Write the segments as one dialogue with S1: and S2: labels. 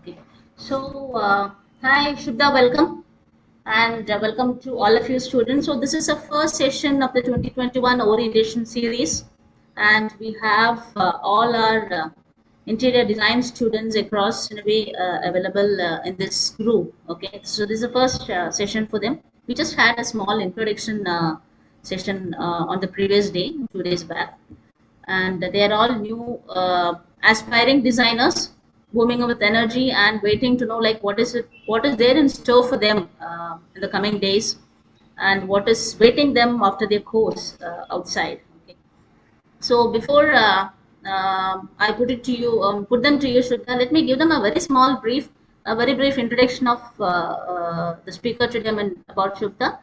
S1: Okay. So, hi, Shubda, welcome. And welcome to all of you students. So, this is the first session of the 2021 orientation series. And we have all our interior design students across in a way available in this group. Okay. So, this is the first session for them. We just had a small introduction session on the previous day, 2 days back, and they are all new aspiring designers booming with energy and waiting to know like what is there in store for them in the coming days, and what is waiting them after their course outside. Okay. So before I put them to you, Shraddha, let me give them a very brief introduction of the speaker today, I mean, about Shubda.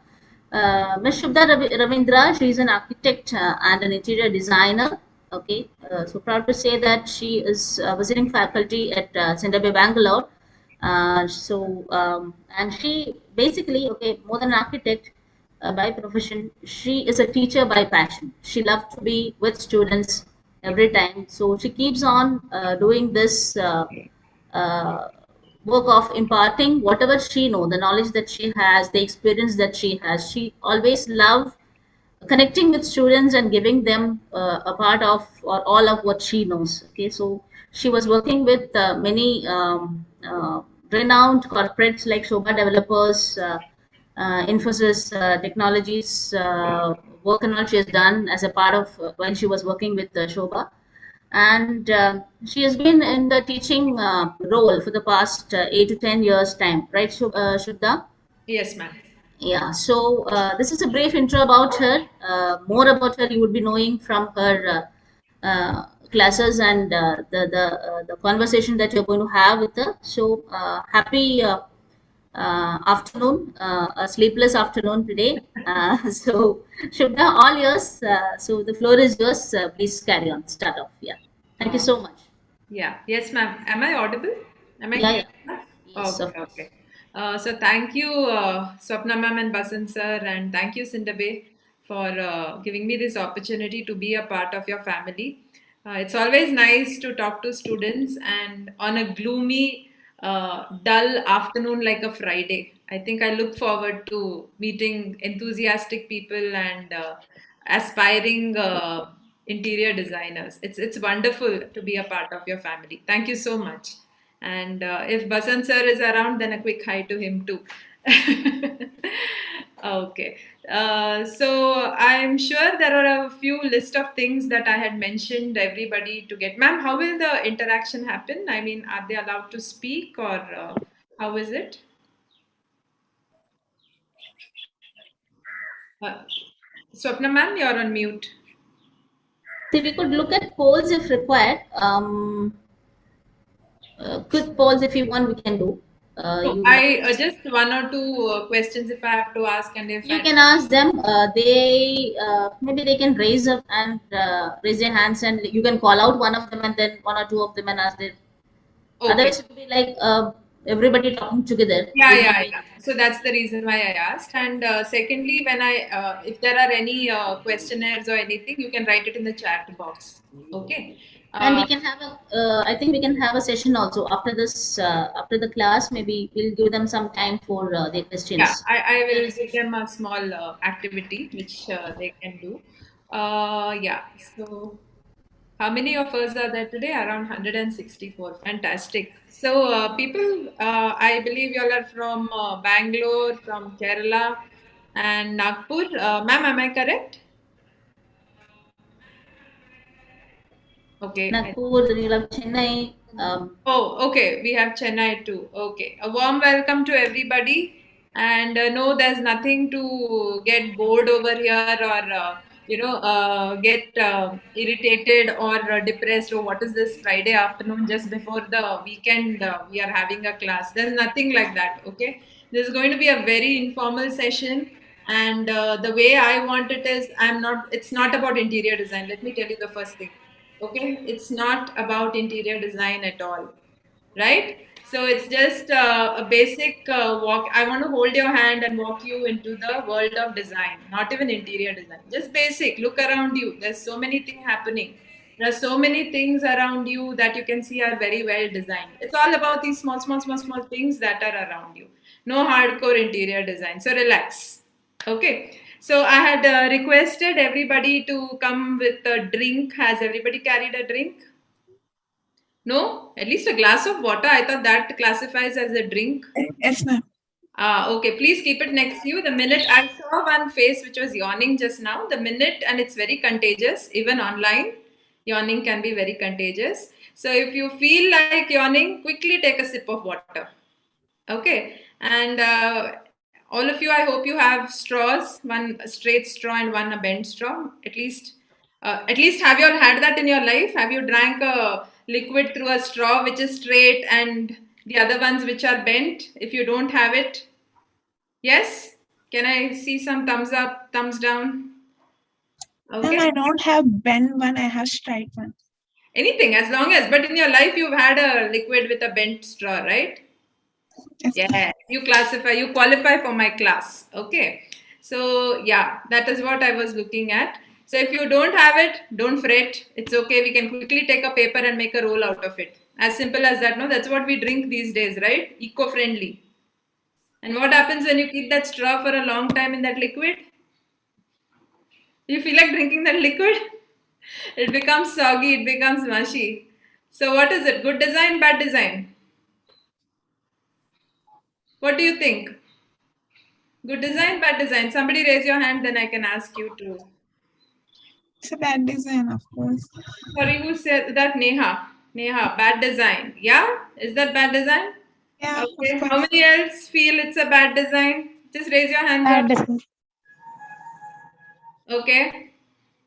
S1: Ms. Shubda Ravindra, she is an architect and an interior designer. Okay, so proud to say that she is visiting faculty at Sindhabe, Bangalore. And she basically, okay, more than an architect by profession, she is a teacher by passion. She loves to be with students every time. So she keeps on doing this uh, work of imparting whatever she knows, the knowledge that she has, the experience that she has. She always loves connecting with students and giving them a part of or all of what she knows. Okay, so she was working with many renowned corporates like Shobha Developers, Infosys Technologies, work and all she has done as a part of when she was working with Shobha. And she has been in the teaching role for the past 8 to 10 years time, right, Shubda?
S2: Yes, ma'am.
S1: Yeah, so this is a brief intro about her. More about her you would be knowing from her classes and the conversation that you're going to have with her. So happy afternoon, a sleepless afternoon today. So Shubha, all yours. So the floor is yours. Please carry on. Start off. Yeah. Thank you
S2: Uh,
S1: so much.
S2: yeah. Yes, ma'am. Am I audible? Am I
S1: Yeah,
S2: clear
S1: yeah.
S2: enough?
S1: Yes,
S2: Okay,
S1: of course.
S2: okay. So thank you, Swapna ma'am and Basan sir, and thank you, Cinderbe, for giving me this opportunity to be a part of your family. It's always nice to talk to students, and on a gloomy, dull afternoon like a Friday. I think I look forward to meeting enthusiastic people and aspiring interior designers. It's wonderful to be a part of your family. Thank you so much. And if Basan sir is around, then a quick hi to him too. Okay. So I'm sure there are a few list of things that I had mentioned everybody to get. Ma'am, how will the interaction happen? I mean, are they allowed to speak or how is it? Uh, Swapna ma'am, you're on mute.
S1: So we could look at polls if required. Quick polls if you want, we can do.
S2: So
S1: You would like
S2: I
S1: to.
S2: just one or two questions if I have to ask, and if
S1: You
S2: I
S1: can ask them. They maybe they can raise up and raise their hands, and you can call out one of them, and then one or two of them, and ask them.
S2: okay.
S1: Otherwise, it would be like everybody talking together. It
S2: Yeah,
S1: would not
S2: yeah,
S1: be.
S2: yeah. So that's the reason why I asked. And secondly, when if there are any questionnaires or anything, you can write it in the chat box. Okay.
S1: And we
S2: Uh,
S1: can have a. I think we can have a session also after this. After the class, maybe we'll give them some time for their
S2: yeah,
S1: questions.
S2: I
S1: There
S2: will
S1: is.
S2: give them a small activity which they can do. Yeah. So how many of us are there today? Around 164. Fantastic. So, people, I believe you all are from Bangalore, from Kerala, and Nagpur. Ma'am, am I correct? Okay.
S1: Nagpur, then you'll have Chennai.
S2: Oh, okay. We have Chennai too. Okay. A warm welcome to everybody. And no, there's nothing to get bored over here or, get irritated or depressed. Oh, what is this Friday afternoon just before the weekend? We are having a class. There's nothing like that. Okay. This is going to be a very informal session. And the way I want it is, it's not about interior design. Let me tell you the first thing. Okay, it's not about interior design at all, right? So it's just a basic walk. I want to hold your hand and walk you into the world of design, not even interior design, just basic. Look around you, there's so many things happening. There are so many things around you that you can see are very well designed. It's all about these small, small, small, small things that are around you. No hardcore interior design. So relax. Okay. So I had requested everybody to come with a drink. Has everybody carried a drink? No? At least a glass of water. I thought that classifies as a drink.
S3: Yes, ma'am.
S2: Okay, please keep it next to you. The minute I saw one face which was yawning just now, the minute, and it's very contagious, even online, yawning can be very contagious. So if you feel like yawning, quickly take a sip of water. Okay, and all of you, I hope you have straws, one a straight straw and one a bent straw. At least have you all had that in your life? Have you drank a liquid through a straw which is straight and the other ones which are bent? If you don't have it, yes? Can I see some thumbs up, thumbs down?
S3: Ma'am,
S2: Okay.
S3: I don't have bent one, I have straight one.
S2: Anything, as long as, but in your life you've had a liquid with a bent straw, right?
S3: Yes, ma'am.
S2: Yeah, you qualify for my class. Okay. So, yeah, that is what I was looking at. So, if you don't have it, don't fret. It's okay. We can quickly take a paper and make a roll out of it. As simple as that. No, that's what we drink these days, right? Eco friendly. And what happens when you keep that straw for a long time in that liquid? You feel like drinking that liquid? It becomes soggy, it becomes mushy. So, what is it? Good design, bad design? What do you think? Good design, bad design? Somebody raise your hand, then I can ask you to.
S3: It's a bad design, of course.
S2: Sorry, who said that? Neha. Neha, bad design. Yeah? Is that bad design?
S3: Yeah, of
S2: Okay. How
S3: course.
S2: many else feel it's a bad design? Just raise your hands
S4: Bad
S2: up.
S4: design.
S2: Okay.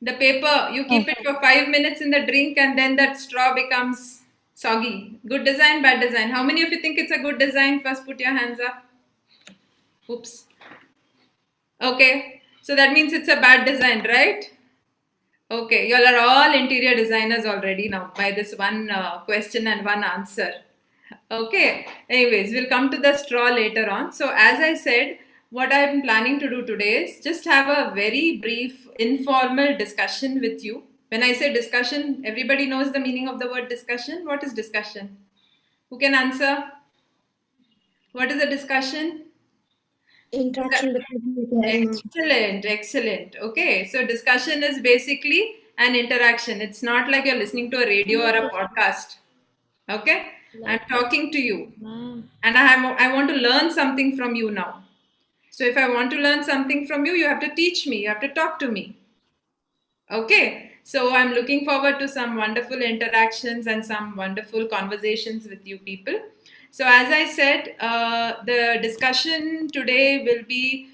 S2: The paper, you keep it for 5 minutes in the drink and then that straw becomes soggy. Good design, bad design. How many of you think it's a good design? First, put your hands up. Oops. Okay. So that means it's a bad design, right? Okay. You all are all interior designers already now by this one question and one answer. Okay. Anyways, we'll come to the straw later on. So, as I said, what I'm planning to do today is just have a very brief, informal discussion with you. When I say discussion, everybody knows the meaning of the word discussion. What is discussion? Who can answer? What is a discussion?
S4: Interaction between
S2: Excellent, excellent. Okay, so discussion is basically an interaction. It's not like you're listening to a radio or a podcast. Okay, I'm talking to you, and I want to learn something from you now. So if I want to learn something from you, you have to teach me. You have to talk to me. Okay, so I'm looking forward to some wonderful interactions and some wonderful conversations with you people. So, as I said, the discussion today will be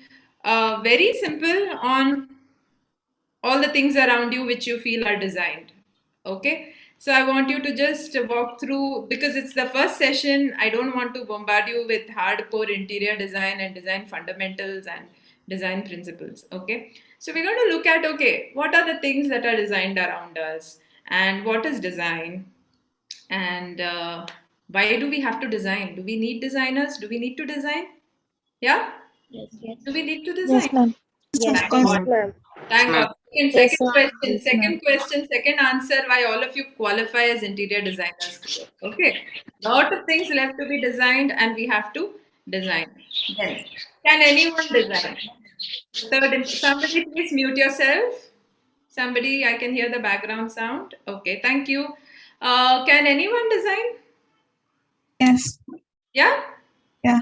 S2: very simple on all the things around you which you feel are designed. Okay, so I want you to just walk through because it's the first session. I don't want to bombard you with hardcore interior design and design fundamentals and design principles. Okay, so we're going to look at okay, what are the things that are designed around us and what is design and why do we have to design? Do we need designers? Do we need to design? Yeah,
S1: Yes.
S2: do we need to design?
S4: Yes, ma'am.
S3: Yes,
S4: Yes,
S3: of course.
S4: ma'am.
S2: Thank God.
S4: Yes,
S2: Second
S4: ma'am.
S2: question,
S3: Yes, ma'am.
S2: second answer why all of you qualify as interior designers today. Okay. Lot of things left to be designed and we have to design. Then, can anyone design? Somebody please mute yourself. Somebody, I can hear the background sound. Okay, thank you. Can anyone design?
S3: Yes.
S2: Yeah?
S3: Yeah.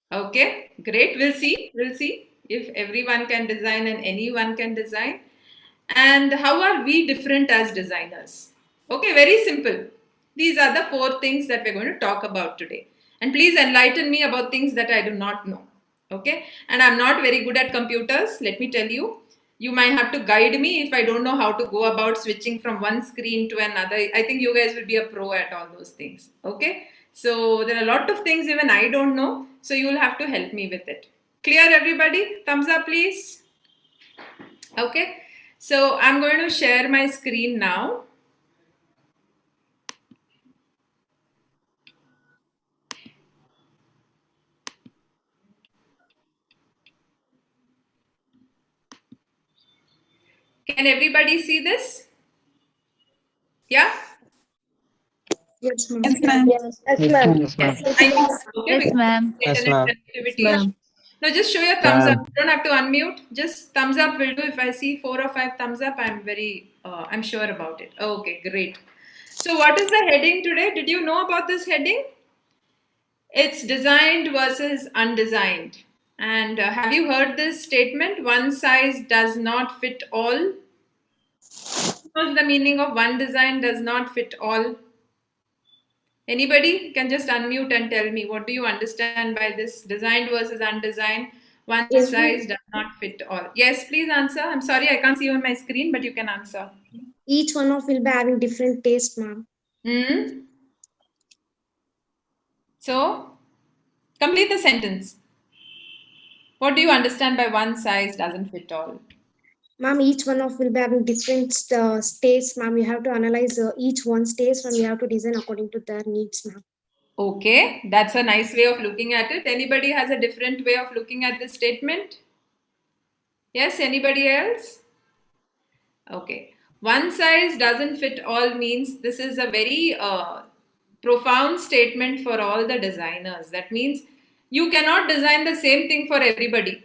S2: Okay, great. We'll see. We'll see if everyone can design and anyone can design. And how are we different as designers? Okay, very simple. These are the four things that we're going to talk about today. And please enlighten me about things that I do not know. Okay, and I'm not very good at computers, let me tell you. You might have to guide me if I don't know how to go about switching from one screen to another. I think you guys will be a pro at all those things. Okay, so there are a lot of things even I don't know, so you'll have to help me with it. Clear, everybody? Thumbs up, please. Okay, so I'm going to share my screen now. Can everybody see this?
S4: Yes, ma'am.
S3: Yes, ma'am.
S4: Yes, ma'am.
S5: Yes, ma'am.
S2: Yes, I know. Okay,
S6: Yes,
S2: because
S6: ma'am.
S5: Yes,
S2: internet
S5: ma'am.
S2: connectivity
S6: Yes,
S2: issue.
S6: ma'am.
S2: Now just show your thumbs up.
S5: Ma'am.
S2: You don't have to unmute. Just thumbs up will do. If I see 4 or 5 thumbs up, I'm sure about it. Okay, great. So what is the heading today? Did you know about this heading? It's designed versus undesigned. And have you heard this statement? One size does not fit all. What's the meaning of one design does not fit all? Anybody can just unmute and tell me what do you understand by this designed versus undesigned? One
S4: Yes,
S2: size does not fit all. Yes, please answer. I'm sorry I can't see you on my screen, but you can answer.
S4: each one of will be having different taste, ma'am.
S2: Hmm? So, complete the sentence. What do you understand by one size doesn't fit all?
S4: Ma'am, each one of will be having different states, ma'am. You have to analyze each one's taste and you have to design according to their needs, ma'am.
S2: Okay, that's a nice way of looking at it. Anybody has a different way of looking at this statement? Yes, anybody else? Okay. One size doesn't fit all means this is a very profound statement for all the designers. That means you cannot design the same thing for everybody.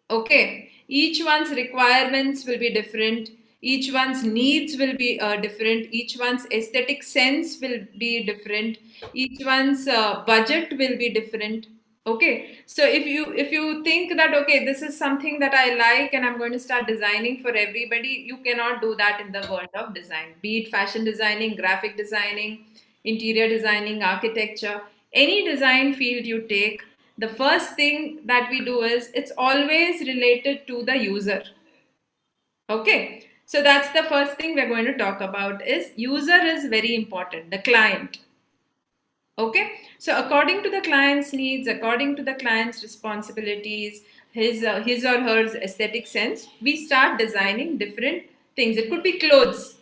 S2: Okay. Each one's requirements will be different. Each one's needs will be different. Each one's aesthetic sense will be different. Each one's budget will be different. Okay, so if you think that okay, this is something that I like and I'm going to start designing for everybody, you cannot do that in the world of design. Be it fashion designing, graphic designing, interior designing, architecture, any design field you take, the first thing that we do is it's always related to the user. Okay, so that's the first thing we're going to talk about is user is very important, the client. Okay, so according to the client's needs, according to the client's responsibilities, his or her aesthetic sense, we start designing different things. It could be clothes.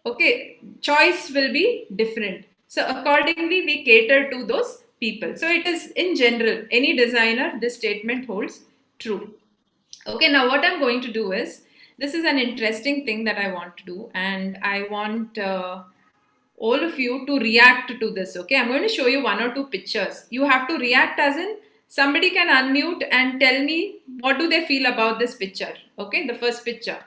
S2: Okay, choice will be different. So accordingly, we cater to those people. So it is in general, any designer, this statement holds true. Okay, now what I'm going to do is, this is an interesting thing that I want to do, and I want all of you to react to this. Okay, I'm going to show you 1 or 2 pictures. You have to react as in somebody can unmute and tell me what do they feel about this picture. Okay, the first picture.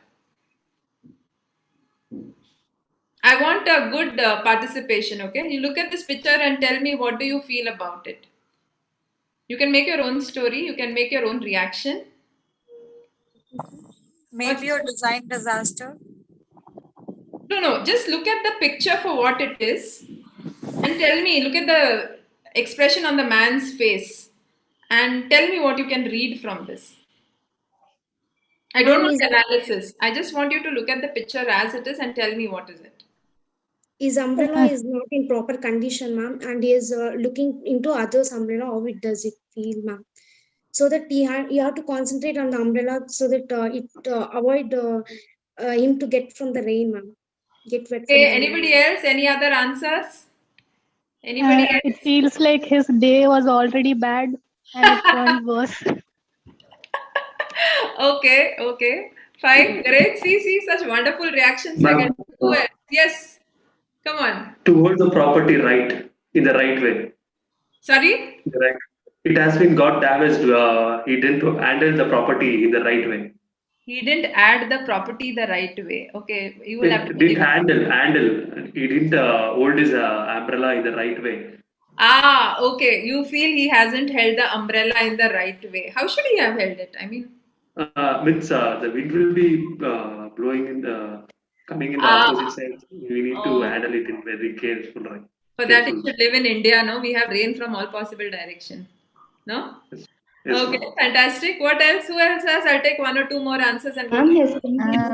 S2: I want a good participation. Okay, you look at this picture and tell me what do you feel about it. You can make your own story, you can make your own reaction.
S7: Maybe a design disaster.
S2: No, just look at the picture for what it is and tell me, look at the expression on the man's face and tell me what you can read from this. I don't want analysis. I just want you to look at the picture as it is and tell me what is it.
S4: His umbrella is not in proper condition, ma'am, and he is looking into others' umbrella. How it does it feel, ma'am? So that you have to concentrate on the umbrella so that it avoid him to get from the rain, ma'am. Get wet.
S2: Okay, anybody else? Any other answers? Anybody else?
S6: It feels like his day was already bad and it turned worse.
S2: Okay, fine, great. See, such wonderful reactions. Yes, come on.
S8: To hold the property right in the right way.
S2: Sorry?
S8: Right. It has been got damaged. He didn't handle the property in the right way.
S2: He didn't add the property the right way. Okay, you will have to.
S8: Didn't handle. He didn't hold his umbrella in the right way.
S2: Ah, okay. You feel he hasn't held the umbrella in the right way. How should he have held it? I mean,
S8: means the wind will be blowing in the coming in the opposite side. We need to handle it in very careful, right?
S2: For that, you should live in India. No, we have rain from all possible direction. No.
S8: Yes,
S2: Okay, fantastic. What else? Who else has? I'll take 1 or 2 more answers and go.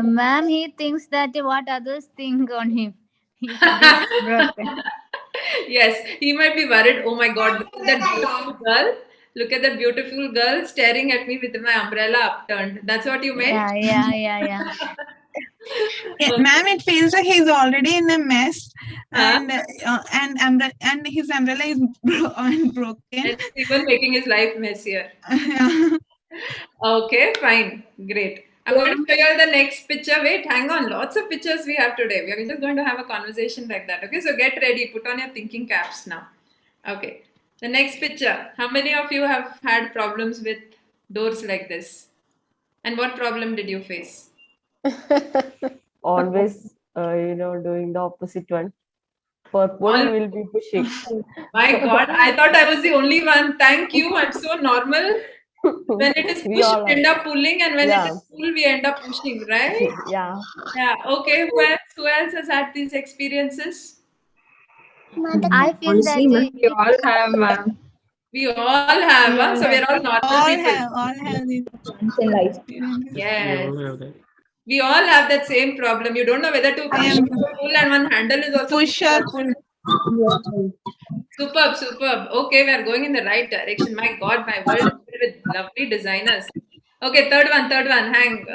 S6: Ma'am, he thinks that what others think on him. He's broken.
S2: Yes, he might be worried. Oh my God, look at that beautiful girl. Look at that beautiful girl staring at me with my umbrella upturned. That's what you meant?
S6: Yeah.
S3: Yeah, ma'am, it feels like he's already in a mess, and his umbrella is broken.
S2: And even making his life messier.
S3: Yeah.
S2: Okay, fine, great. I'm going to show you all the next picture. Wait, hang on. Lots of pictures we have today. We are just going to have a conversation like that. Okay, so get ready. Put on your thinking caps now. Okay. The next picture. How many of you have had problems with doors like this? And what problem did you face?
S5: Always, doing the opposite one. For pull, will be pushing.
S2: My God, I thought I was the only one. Thank you. I'm so normal. When it is push, we end up pulling, and when it is pull, we end up pushing, right?
S5: Yeah.
S2: Yeah. Okay. Who else has had these experiences?
S6: I feel
S9: Honestly,
S6: that
S9: we all have, ma'am.
S2: We all have, huh? So we're all normal people.
S3: All have these experiences.
S2: Yes. We all have that same problem. You don't know whether to push or pull, and one handle is also
S3: Push or pull.
S2: Superb, superb. Okay, we are going in the right direction. My God, my world is filled with lovely designers. Okay, third one.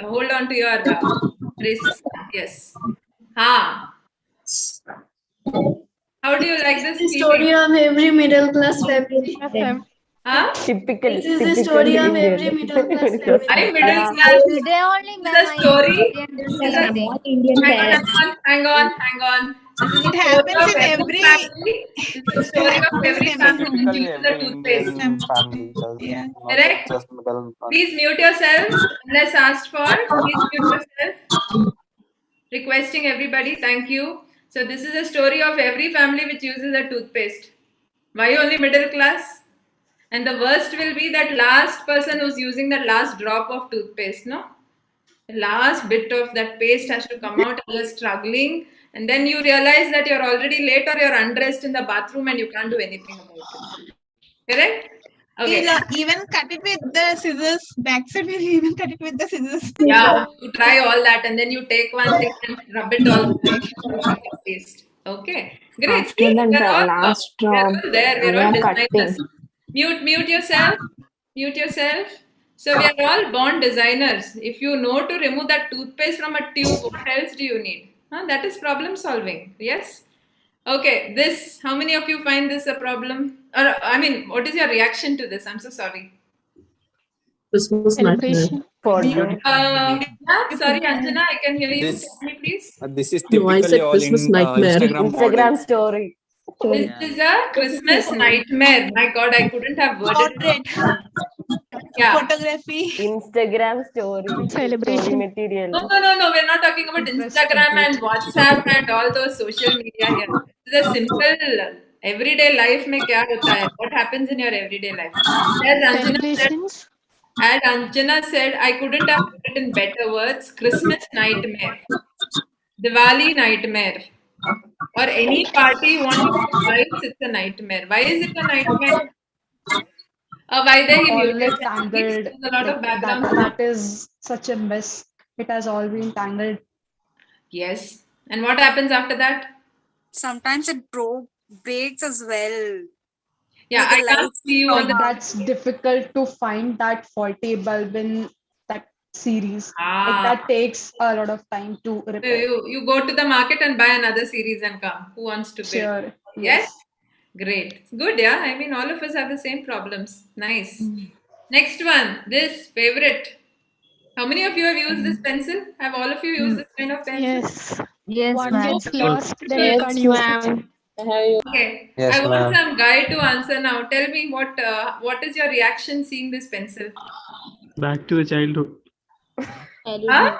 S2: Hold on to your braces. Yes. How do you like this
S9: The story of every middle class family.
S5: Typical.
S9: This is the story of every middle class family.
S2: I'm middle class.
S6: they only
S2: The story. Hang on. This is the
S3: It
S2: story
S3: happens
S2: of
S3: in
S2: every family. This is the story of every family which uses the toothpaste.
S3: Yeah.
S2: Correct? Please mute yourselves unless asked for. Please mute yourself. Requesting everybody. Thank you. So this is a story of every family which uses a toothpaste. Why only middle class? And the worst will be that last person who's using that last drop of toothpaste, no? The last bit of that paste has to come out and you're struggling. And then you realize that you're already late or you're undressed in the bathroom and you can't do anything about it. Correct? Okay.
S3: Even cut it with the scissors. Backside will even cut it with the scissors.
S2: Yeah, you try all that and then you take one thing and rub it all the paste. Okay. Great. See, we're all there. We're all designers. Mute yourself. Mute yourself. So we are all born designers. If you know to remove that toothpaste from a tube, what else do you need? That is problem solving. Yes. Okay. How many of you find this a problem? Or what is your reaction to this? I'm so sorry.
S9: Christmas nightmare.
S2: Sorry, Anjana, I can hear you. Tell me, please.
S10: This is typically all
S9: Christmas
S10: in
S9: nightmare.
S5: Instagram story.
S2: This is a Christmas nightmare. My God, I couldn't have worded it. Yeah.
S3: Photography.
S5: Instagram story. Celebration material.
S2: No. We're not talking about Instagram and WhatsApp and all those social media here. This is a simple everyday life. Mein kya hota hai? What happens in your everyday life? As Anjana said, I couldn't have put it in better words. Christmas nightmare. Diwali nightmare. Or any party you want to organize, it's a nightmare. Why is it a nightmare? Why they
S11: always tangled.
S2: There's a lot of background.
S11: That is such a mess. It has all been tangled.
S2: Yes. And what happens after that?
S7: Sometimes it breaks as well.
S2: Yeah, I can't see you on the.
S11: That's difficult to find that faulty bulb in that series. That takes a lot of time to repair.
S2: You go to the market and buy another series and come. Who wants to pay?
S11: Sure.
S2: Yes. Great. Good, yeah. All of us have the same problems. Nice. Next one. This favorite. How many of you have used this pencil? Have all of you used this kind of pencil?
S6: Yes, ma'am.
S2: Okay.
S10: Yes,
S2: I want
S10: ma'am.
S2: some guy to answer now. Tell me what is your reaction seeing this pencil?
S12: Back to the childhood.
S2: Huh?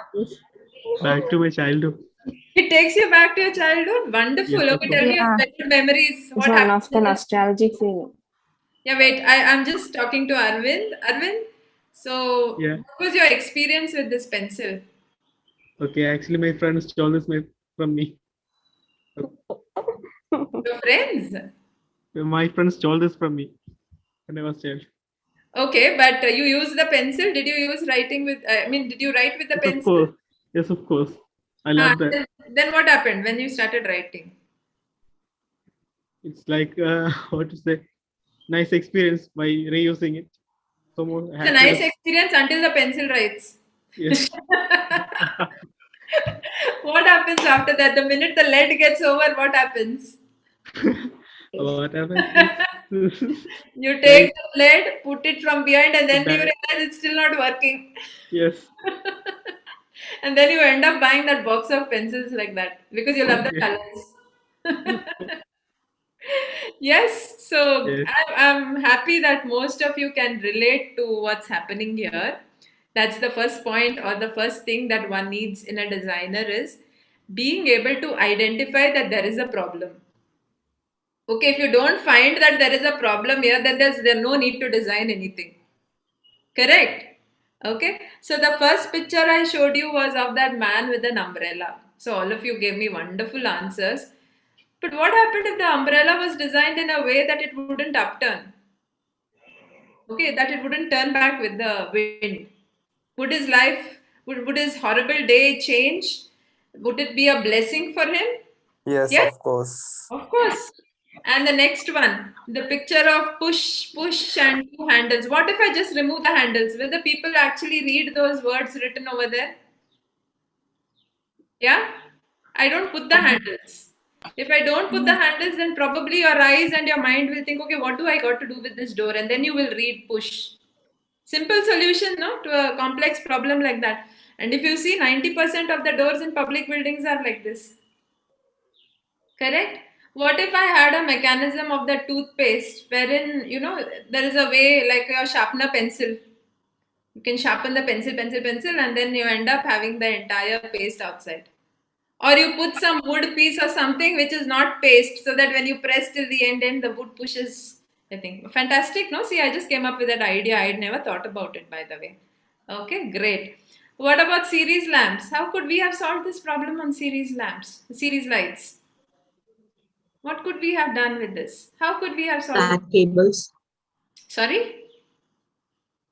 S12: Back to my childhood.
S2: It takes you back to your childhood? Wonderful.
S12: Yes,
S2: Okay, tell me your childhood memories. What
S5: It's one
S2: happened?
S5: of the nostalgic feeling.
S2: Yeah, wait. I'm just talking to Arvind. Arvind, so
S12: Yeah.
S2: what was your experience with this pencil?
S12: Okay, actually my friend stole this from me.
S2: Your friends?
S12: My friend stole this from me when I was child.
S2: Okay, but you used the pencil. Did you use writing with? Did you write with the
S12: Yes,
S2: pencil?
S12: of course. Yes, of course. I love that.
S2: Then what happened when you started writing?
S12: It's like what to say, nice experience by reusing it. So more.
S2: It's a nice experience until the pencil writes.
S12: Yes.
S2: What happens after that? The minute the lead gets over, what happens?
S12: What happens?
S2: You take the lead, put it from behind, and then you realize it's still not working.
S12: Yes.
S2: And then you end up buying that box of pencils like that because you love the colors. Yes, so
S12: Yes.
S2: I'm happy that most of you can relate to what's happening here. That's the first point, or the first thing that one needs in a designer is being able to identify that there is a problem. Okay, if you don't find that there is a problem here, then there's no need to design anything. Correct? Okay, so the first picture I showed you was of that man with an umbrella. So all of you gave me wonderful answers. But what happened if the umbrella was designed in a way that it wouldn't upturn? Okay, that it wouldn't turn back with the wind. Would his life, would his horrible day change? Would it be a blessing for him?
S10: Yes,
S2: Yes,
S10: of course.
S2: of course. And the next one, the picture of push, and 2 handles. What if I just remove the handles? Will the people actually read those words written over there? Yeah? I don't put the handles. If I don't put the handles, then probably your eyes and your mind will think, okay, what do I got to do with this door? And then you will read push. Simple solution, no, to a complex problem like that. And if you see, 90% of the doors in public buildings are like this. Correct? What if I had a mechanism of the toothpaste wherein, there is a way like your sharpener pencil. You can sharpen the pencil, and then you end up having the entire paste outside. Or you put some wood piece or something which is not paste, so that when you press till the end, the wood pushes. I think fantastic. No, see, I just came up with that idea. I had never thought about it, by the way. Okay, great. What about series lamps? How could we have solved this problem on series lamps, series lights? What could we have done with this? How could we have solved
S13: Flat cables,
S2: Sorry?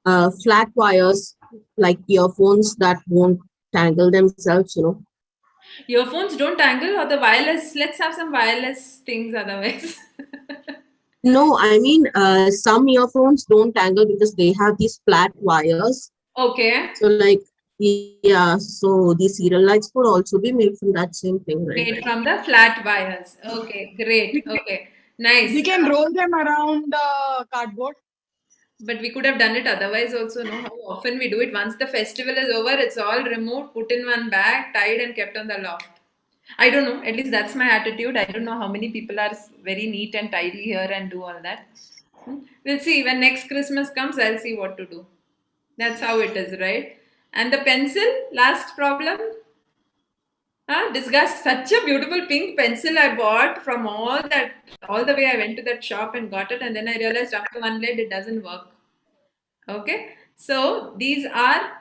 S13: flat wires like earphones that won't tangle themselves,
S2: Earphones don't tangle, or the wireless? Let's have some wireless things otherwise.
S13: No, I mean, some earphones don't tangle because they have these flat wires.
S2: Okay.
S13: So like, yeah, so the serial lights could also be made from that same thing, right?
S2: Made from the flat wires. Okay, great. Okay, nice.
S11: We can roll them around cardboard.
S2: But we could have done it otherwise also, no? How often we do it. Once the festival is over, it's all removed, put in one bag, tied and kept on the loft. I don't know. At least that's my attitude. I don't know how many people are very neat and tidy here and do all that. We'll see. When next Christmas comes, I'll see what to do. That's how it is, right? And the pencil, last problem. Disgust. Such a beautiful pink pencil I bought from all the way I went to that shop and got it, and then I realized after one lead it doesn't work. Okay, so these are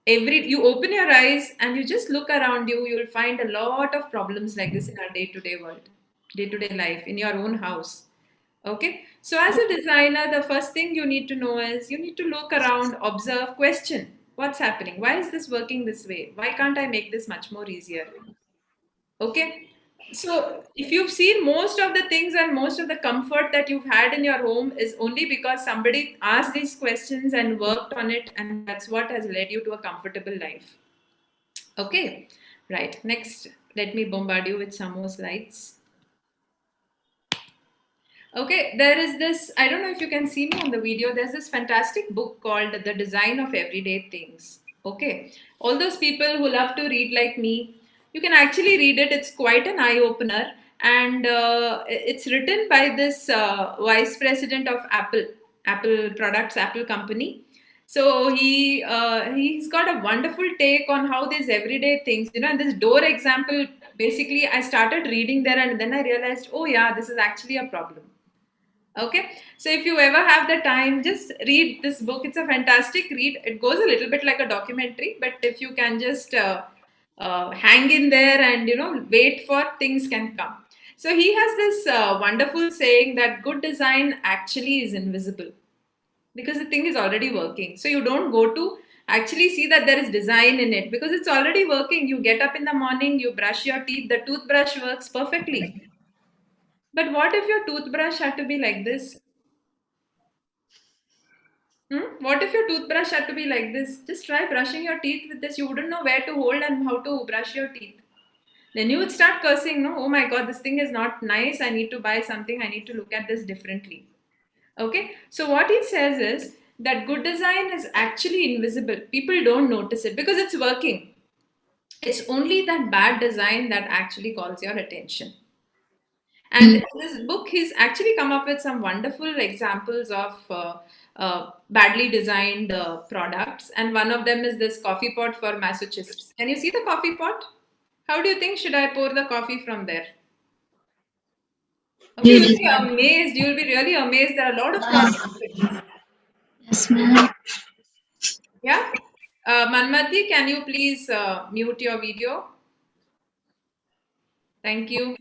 S2: you open your eyes and you just look around you, you'll find a lot of problems like this in our day-to-day world, day-to-day life, in your own house. Okay, so as a designer, the first thing you need to know is you need to look around, observe, question. What's happening? Why is this working this way? Why can't I make this much more easier? Okay, so if you've seen, most of the things and most of the comfort that you've had in your home is only because somebody asked these questions and worked on it, and that's what has led you to a comfortable life. Okay, right. Next, let me bombard you with some more slides. Okay, there is this, I don't know if you can see me on the video, there's this fantastic book called The Design of Everyday Things. Okay, all those people who love to read like me, you can actually read it. It's quite an eye-opener, and it's written by this vice president of Apple products, Apple company. So he's got a wonderful take on how these everyday things, and this door example, basically I started reading there and then I realized, oh yeah, this is actually a problem. Okay, so if you ever have the time, just read this book. It's a fantastic read. It goes a little bit like a documentary, but if you can just hang in there and wait for, things can come. So he has this wonderful saying that good design actually is invisible because the thing is already working. So you don't go to actually see that there is design in it because it's already working. You get up in the morning, you brush your teeth, the toothbrush works perfectly. But what if your toothbrush had to be like this? What if your toothbrush had to be like this? Just try brushing your teeth with this. You wouldn't know where to hold and how to brush your teeth. Then you would start cursing, no? Oh my God, this thing is not nice. I need to buy something. I need to look at this differently. Okay. So what he says is that good design is actually invisible. People don't notice it because it's working. It's only that bad design that actually calls your attention. And in this book, he's actually come up with some wonderful examples of badly designed products. And one of them is this coffee pot for Massachusetts. Can you see the coffee pot? How do you think should I pour the coffee from there? Okay, you'll be amazed. You'll be really amazed. There are a lot of products.
S9: Yes, ma'am.
S2: Yeah? Manmati, can you please mute your video? Thank you.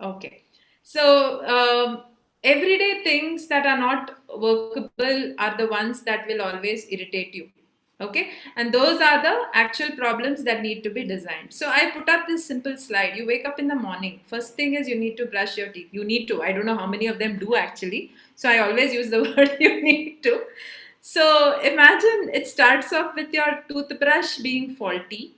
S2: Okay. So, everyday things that are not workable are the ones that will always irritate you. Okay. And those are the actual problems that need to be designed. So, I put up this simple slide. You wake up in the morning. First thing is you need to brush your teeth. You need to. I don't know how many of them do actually. So, I always use the word you need to. So, imagine it starts off with your toothbrush being faulty.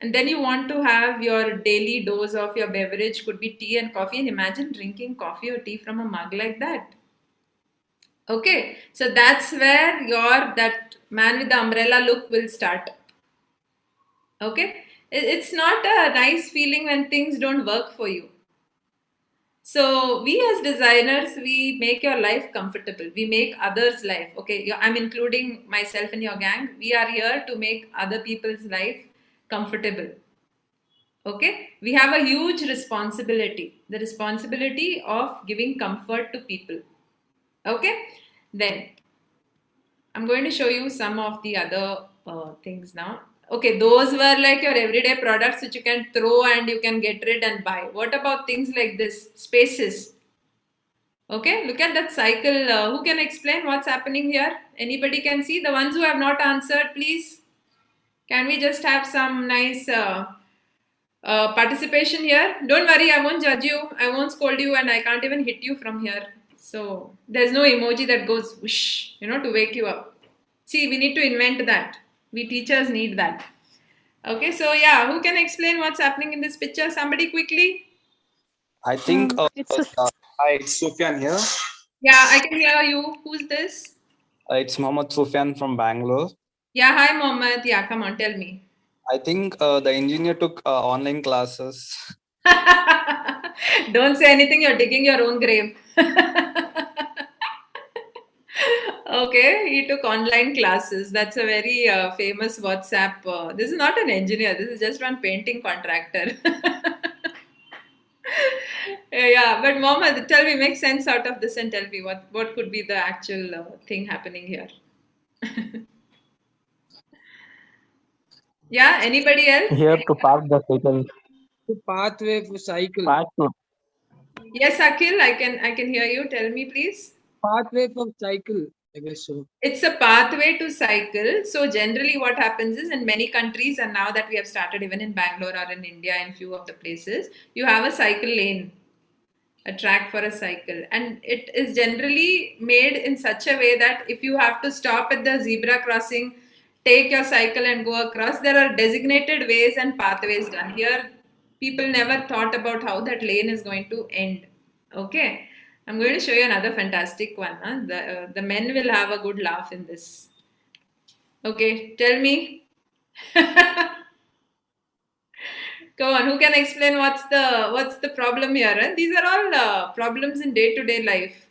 S2: And then you want to have your daily dose of your beverage, could be tea and coffee. And imagine drinking coffee or tea from a mug like that. Okay, so that's where that man with the umbrella look will start. Okay, it's not a nice feeling when things don't work for you. So we as designers, we make your life comfortable. We make others' life. Okay, I'm including myself in your gang. We are here to make other people's life comfortable. Okay, we have a huge responsibility, the responsibility of giving comfort to people. Okay, then I'm going to show you some of the other things now. Okay, those were like your everyday products which you can throw and you can get rid and buy. What about things like this? Spaces. Okay, look at that cycle. Who can explain what's happening here? Anybody can see? The ones who have not answered, please. Can we just have some nice participation here? Don't worry, I won't judge you, I won't scold you, and I can't even hit you from here. So there's no emoji that goes whoosh, to wake you up. See, we need to invent that. We teachers need that. Okay, so yeah, who can explain what's happening in this picture? Somebody quickly.
S10: I think hi, it's Sufyan here.
S2: Yeah, I can hear you. Who's this?
S10: It's Mohammed Sufyan from Bangalore.
S2: Yeah, hi Mohammed. Yeah, come on, tell me.
S10: I think the engineer took online classes.
S2: Don't say anything, you're digging your own grave. Okay, he took online classes. That's a very famous WhatsApp. This is not an engineer, this is just one painting contractor. Yeah, but Mohammed, tell me, make sense out of this and tell me what could be the actual thing happening here. Yeah, anybody else?
S14: Here to park the cycle.
S15: Pathway for cycle.
S2: Yes, Akhil, I can hear you. Tell me, please.
S15: Pathway for cycle, I guess so.
S2: It's a pathway to cycle. So generally what happens is in many countries, and now that we have started even in Bangalore or in India in few of the places, you have a cycle lane, a track for a cycle. And it is generally made in such a way that if you have to stop at the zebra crossing, take your cycle and go across, there are designated ways and pathways done. Here, people never thought about how that lane is going to end. Okay. I'm going to show you another fantastic one. Huh? The men will have a good laugh in this. Okay, tell me. Go on. Who can explain what's the problem here? Huh? These are all problems in day-to-day life.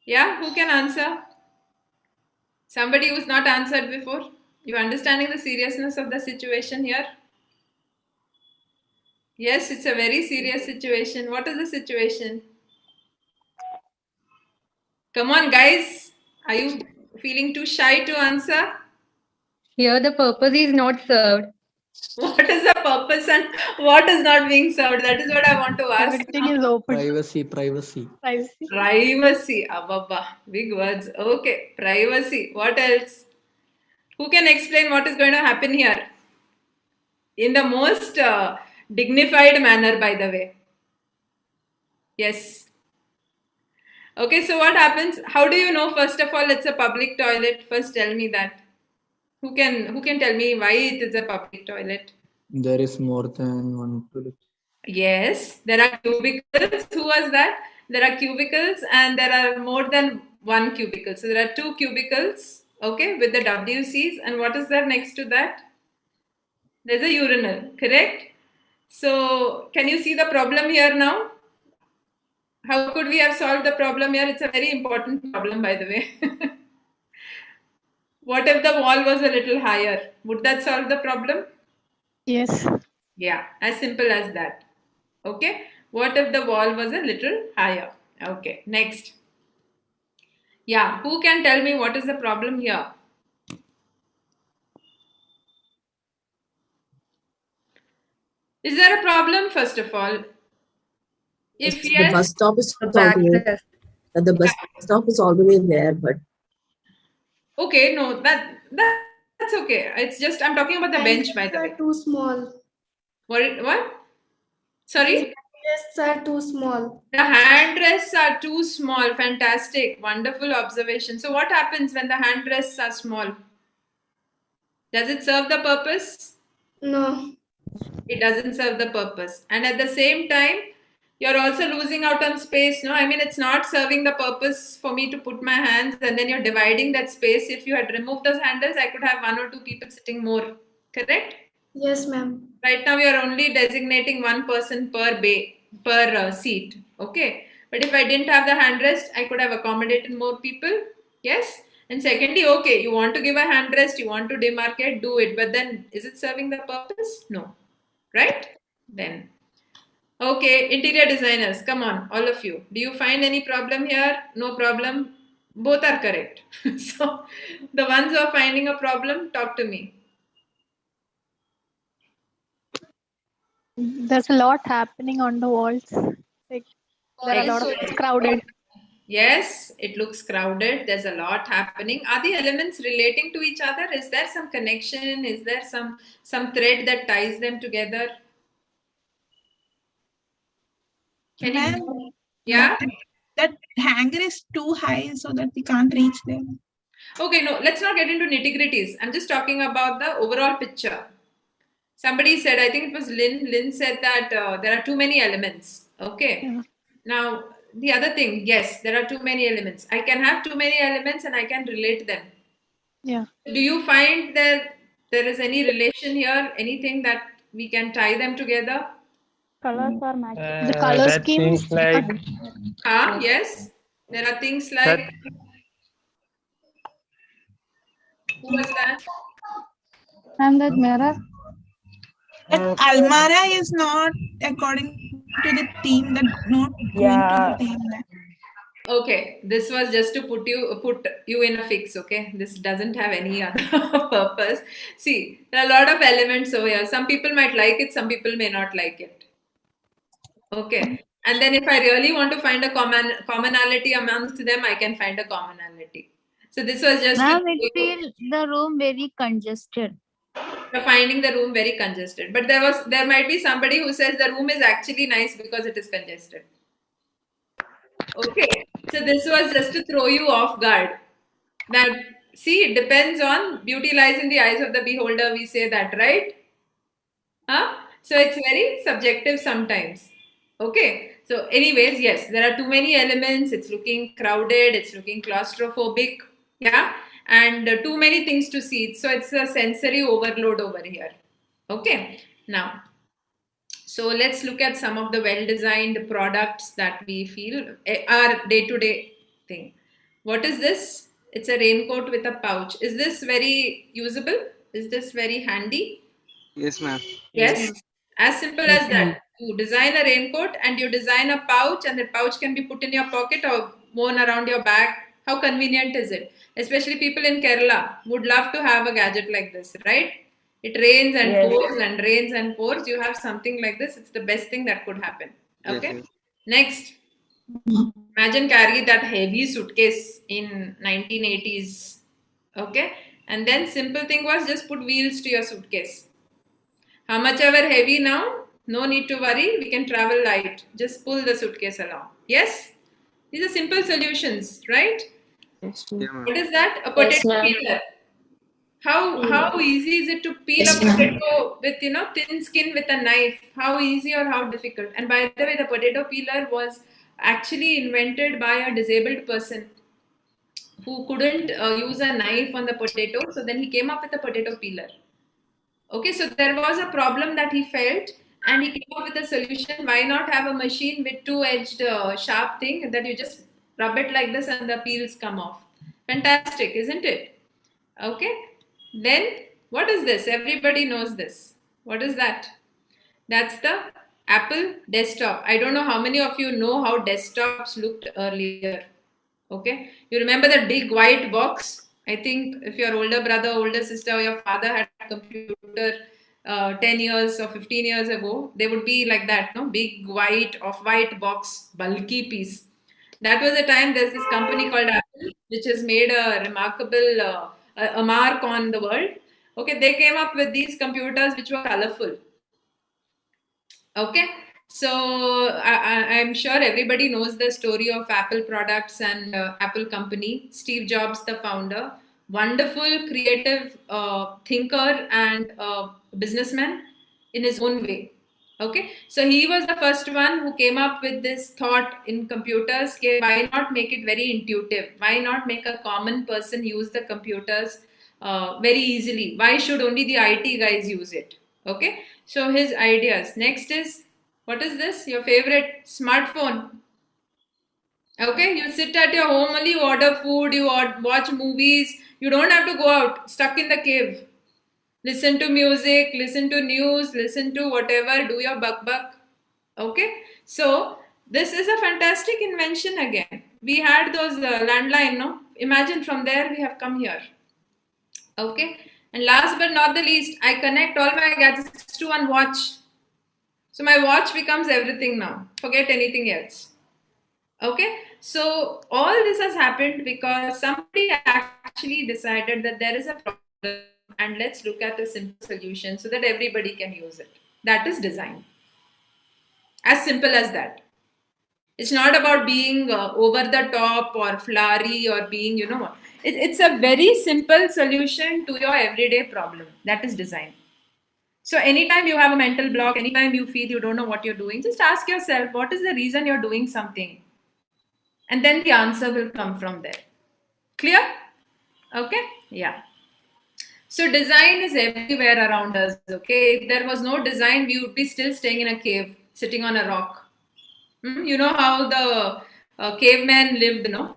S2: Yeah, who can answer? Somebody who's not answered before. You understanding the seriousness of the situation here? Yes, it's a very serious situation. What is the situation? Come on, guys. Are you feeling too shy to answer?
S16: Here the purpose is not served.
S2: What is the purpose and what is not being served? That is what I want to ask.
S15: Everything is open. Privacy.
S2: Privacy. Ababa. Big words. Okay. Privacy. What else? Who can explain what is going to happen here? In the most dignified manner, by the way. Yes. Okay, so what happens? How do you know, first of all, it's a public toilet? First, tell me that. Who can tell me why it is a public toilet?
S15: There is more than one toilet.
S2: Yes, there are cubicles. Who was that? There are cubicles and there are more than one cubicle. So there are 2 cubicles, okay, with the WCs. And what is there next to that? There's a urinal, correct? So can you see the problem here now? How could we have solved the problem here? It's a very important problem, by the way. What if the wall was a little higher? Would that solve the problem?
S14: Yes.
S2: Yeah, as simple as that. Okay. What if the wall was a little higher? Okay, next. Yeah, who can tell me what is the problem here? Is there a problem, first of all? If
S13: The
S2: yes,
S13: bus stop is always the bus stop is always there, but
S2: okay, no, that's okay. It's just I'm talking about the bench, by the way.
S17: Too small.
S2: What? Sorry?
S17: Handrests are too small.
S2: The handrests are too small. Fantastic. Wonderful observation. So what happens when the handrests are small? Does it serve the purpose?
S17: No.
S2: It doesn't serve the purpose. And at the same time, you're also losing out on space. No, I mean, it's not serving the purpose for me to put my hands and then you're dividing that space. If you had removed those handles, I could have 1 or 2 people sitting more. Correct?
S17: Yes, ma'am.
S2: Right now, we are only designating 1 person per seat. Okay. But if I didn't have the handrest, I could have accommodated more people. Yes. And secondly, okay, you want to give a handrest, you want to demarcate, do it. But then, is it serving the purpose? No. Right? Then. Okay, interior designers, come on, all of you. Do you find any problem here? No problem. Both are correct. So, the ones who are finding a problem, talk to me.
S14: There's a lot happening on the walls. Like, there are a lot of it's crowded.
S2: Yes, it looks crowded. There's a lot happening. Are the elements relating to each other? Is there some connection? Is there some thread that ties them together? Can you? Yeah.
S3: That hanger is too high so that we can't reach them.
S2: Okay, no, let's not get into nitty-gritties. I'm just talking about the overall picture. Somebody said, I think it was Lynn. Lynn said that there are too many elements. Okay.
S14: Yeah.
S2: Now, the other thing, yes, there are too many elements. I can have too many elements and I can relate them.
S14: Yeah.
S2: Do you find that there is any relation here? Anything that we can tie them together?
S14: Colors are matching. The color
S18: that
S14: scheme.
S18: seems like
S2: Yes. There are things like. Who was that?
S14: And that mirror.
S3: But Almara is not according to the theme, that not
S5: Yeah.
S3: going to the theme.
S2: Okay, this was just to put you in a fix. Okay, this doesn't have any other purpose. See, there are a lot of elements over here. Some people might like it, some people may not like it. Okay, and then if I really want to find a commonality amongst them, I can find a commonality. So this was just.
S6: Ma'am, it feels the room very congested.
S2: You're finding the room very congested, but there might be somebody who says the room is actually nice because it is congested. Okay, so this was just to throw you off guard. Now, see, it depends on beauty lies in the eyes of the beholder. We say that, right? So it's very subjective sometimes. Okay, so anyways, yes, there are too many elements. It's looking crowded. It's looking claustrophobic. Yeah, and too many things to see. So it's a sensory overload over here. Okay, now. So let's look at some of the well-designed products that we feel are day-to-day thing. What is this? It's a raincoat with a pouch. Is this very usable? Is this very handy?
S10: Yes, ma'am.
S2: Yes. As simple as that. You design a raincoat and you design a pouch, and the pouch can be put in your pocket or worn around your back. How convenient is it? Especially people in Kerala would love to have a gadget like this, right? It rains and pours and rains and pours. You have something like this. It's the best thing that could happen. Okay.
S10: Yes.
S2: Next. Imagine carrying that heavy suitcase in 1980s. Okay. And then simple thing was just put wheels to your suitcase. How much ever heavy now? No need to worry. We can travel light. Just pull the suitcase along. Yes. These are simple solutions, right?
S10: Yes, ma'am.
S2: What is that? A potato peeler. How easy is it to peel a potato with thin skin with a knife? How easy or how difficult? And by the way, the potato peeler was actually invented by a disabled person who couldn't use a knife on the potato. So then he came up with a potato peeler. Okay, so there was a problem that he felt, and he came up with a solution. Why not have a machine with two-edged sharp thing that you just rub it like this and the peels come off? Fantastic, isn't it? Okay, then what is this? Everybody knows this. What is that? That's the Apple desktop. I don't know how many of you know how desktops looked earlier. Okay, you remember that big white box? I think if your older brother, older sister, or your father had a computer 10 years or 15 years ago, they would be like that, no? Big white, off-white box, bulky piece. That was the time there's this company called Apple, which has made a remarkable a mark on the world. Okay, they came up with these computers which were colorful. Okay, so I'm sure everybody knows the story of Apple products and Apple company. Steve Jobs, the founder, wonderful, creative thinker and businessman in his own way. Okay, so he was the first one who came up with this thought in computers. Okay, why not make it very intuitive? Why not make a common person use the computers very easily? Why should only the IT guys use it? Okay, so his ideas. Next is, what is this? Your favorite smartphone. Okay, you sit at your home only, you order food, you watch movies. You don't have to go out, stuck in the cave. Listen to music, listen to news, listen to whatever, do your buck. Okay, so this is a fantastic invention again. We had those landline, no? Imagine from there we have come here. Okay, and last but not the least, I connect all my gadgets to one watch. So my watch becomes everything now. Forget anything else. Okay, so all this has happened because somebody actually decided that there is a problem and let's look at a simple solution so that everybody can use it. That is design. As simple as that. It's not about being over the top or flowery or being, it's a very simple solution to your everyday problem. That is design. So anytime you have a mental block, anytime you feel you don't know what you're doing, just ask yourself, what is the reason you're doing something? And then the answer will come from there. Clear? Okay? Yeah. So design is everywhere around us. Okay? If there was no design, we would be still staying in a cave, sitting on a rock. You know how the cavemen lived, no?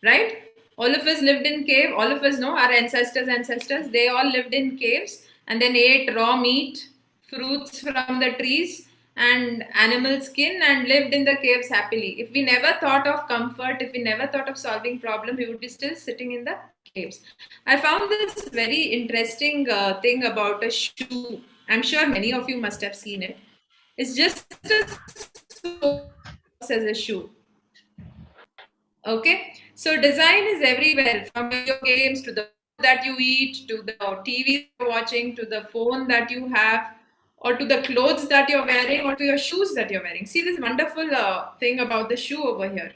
S2: Right? All of us lived in cave. All of us know our ancestors, they all lived in caves and then ate raw meat, fruits from the trees and animal skin and lived in the caves happily. If we never thought of comfort, if we never thought of solving problem, we would be still sitting in the caves. I found this very interesting thing about a shoe. I'm sure many of you must have seen it. It's just as a shoe. Okay, so design is everywhere, from video games to the food that you eat, to the TV you're watching, to the phone that you have, or to the clothes that you're wearing, or to your shoes that you're wearing. See this wonderful thing about the shoe over here.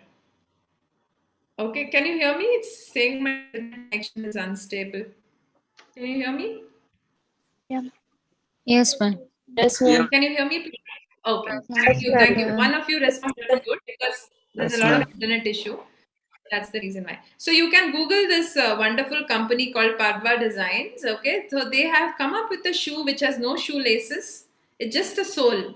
S2: Okay, can you hear me? It's saying my connection is unstable. Can you hear me?
S6: Yeah. Yes, ma'am.
S13: Yes, ma'am.
S2: Can you hear me? Okay, thank you, thank you. One of you responded good because there's a lot of internet issue. That's the reason why. So you can Google this wonderful company called Padwa Designs. Okay, so they have come up with a shoe which has no shoelaces. It's just a sole,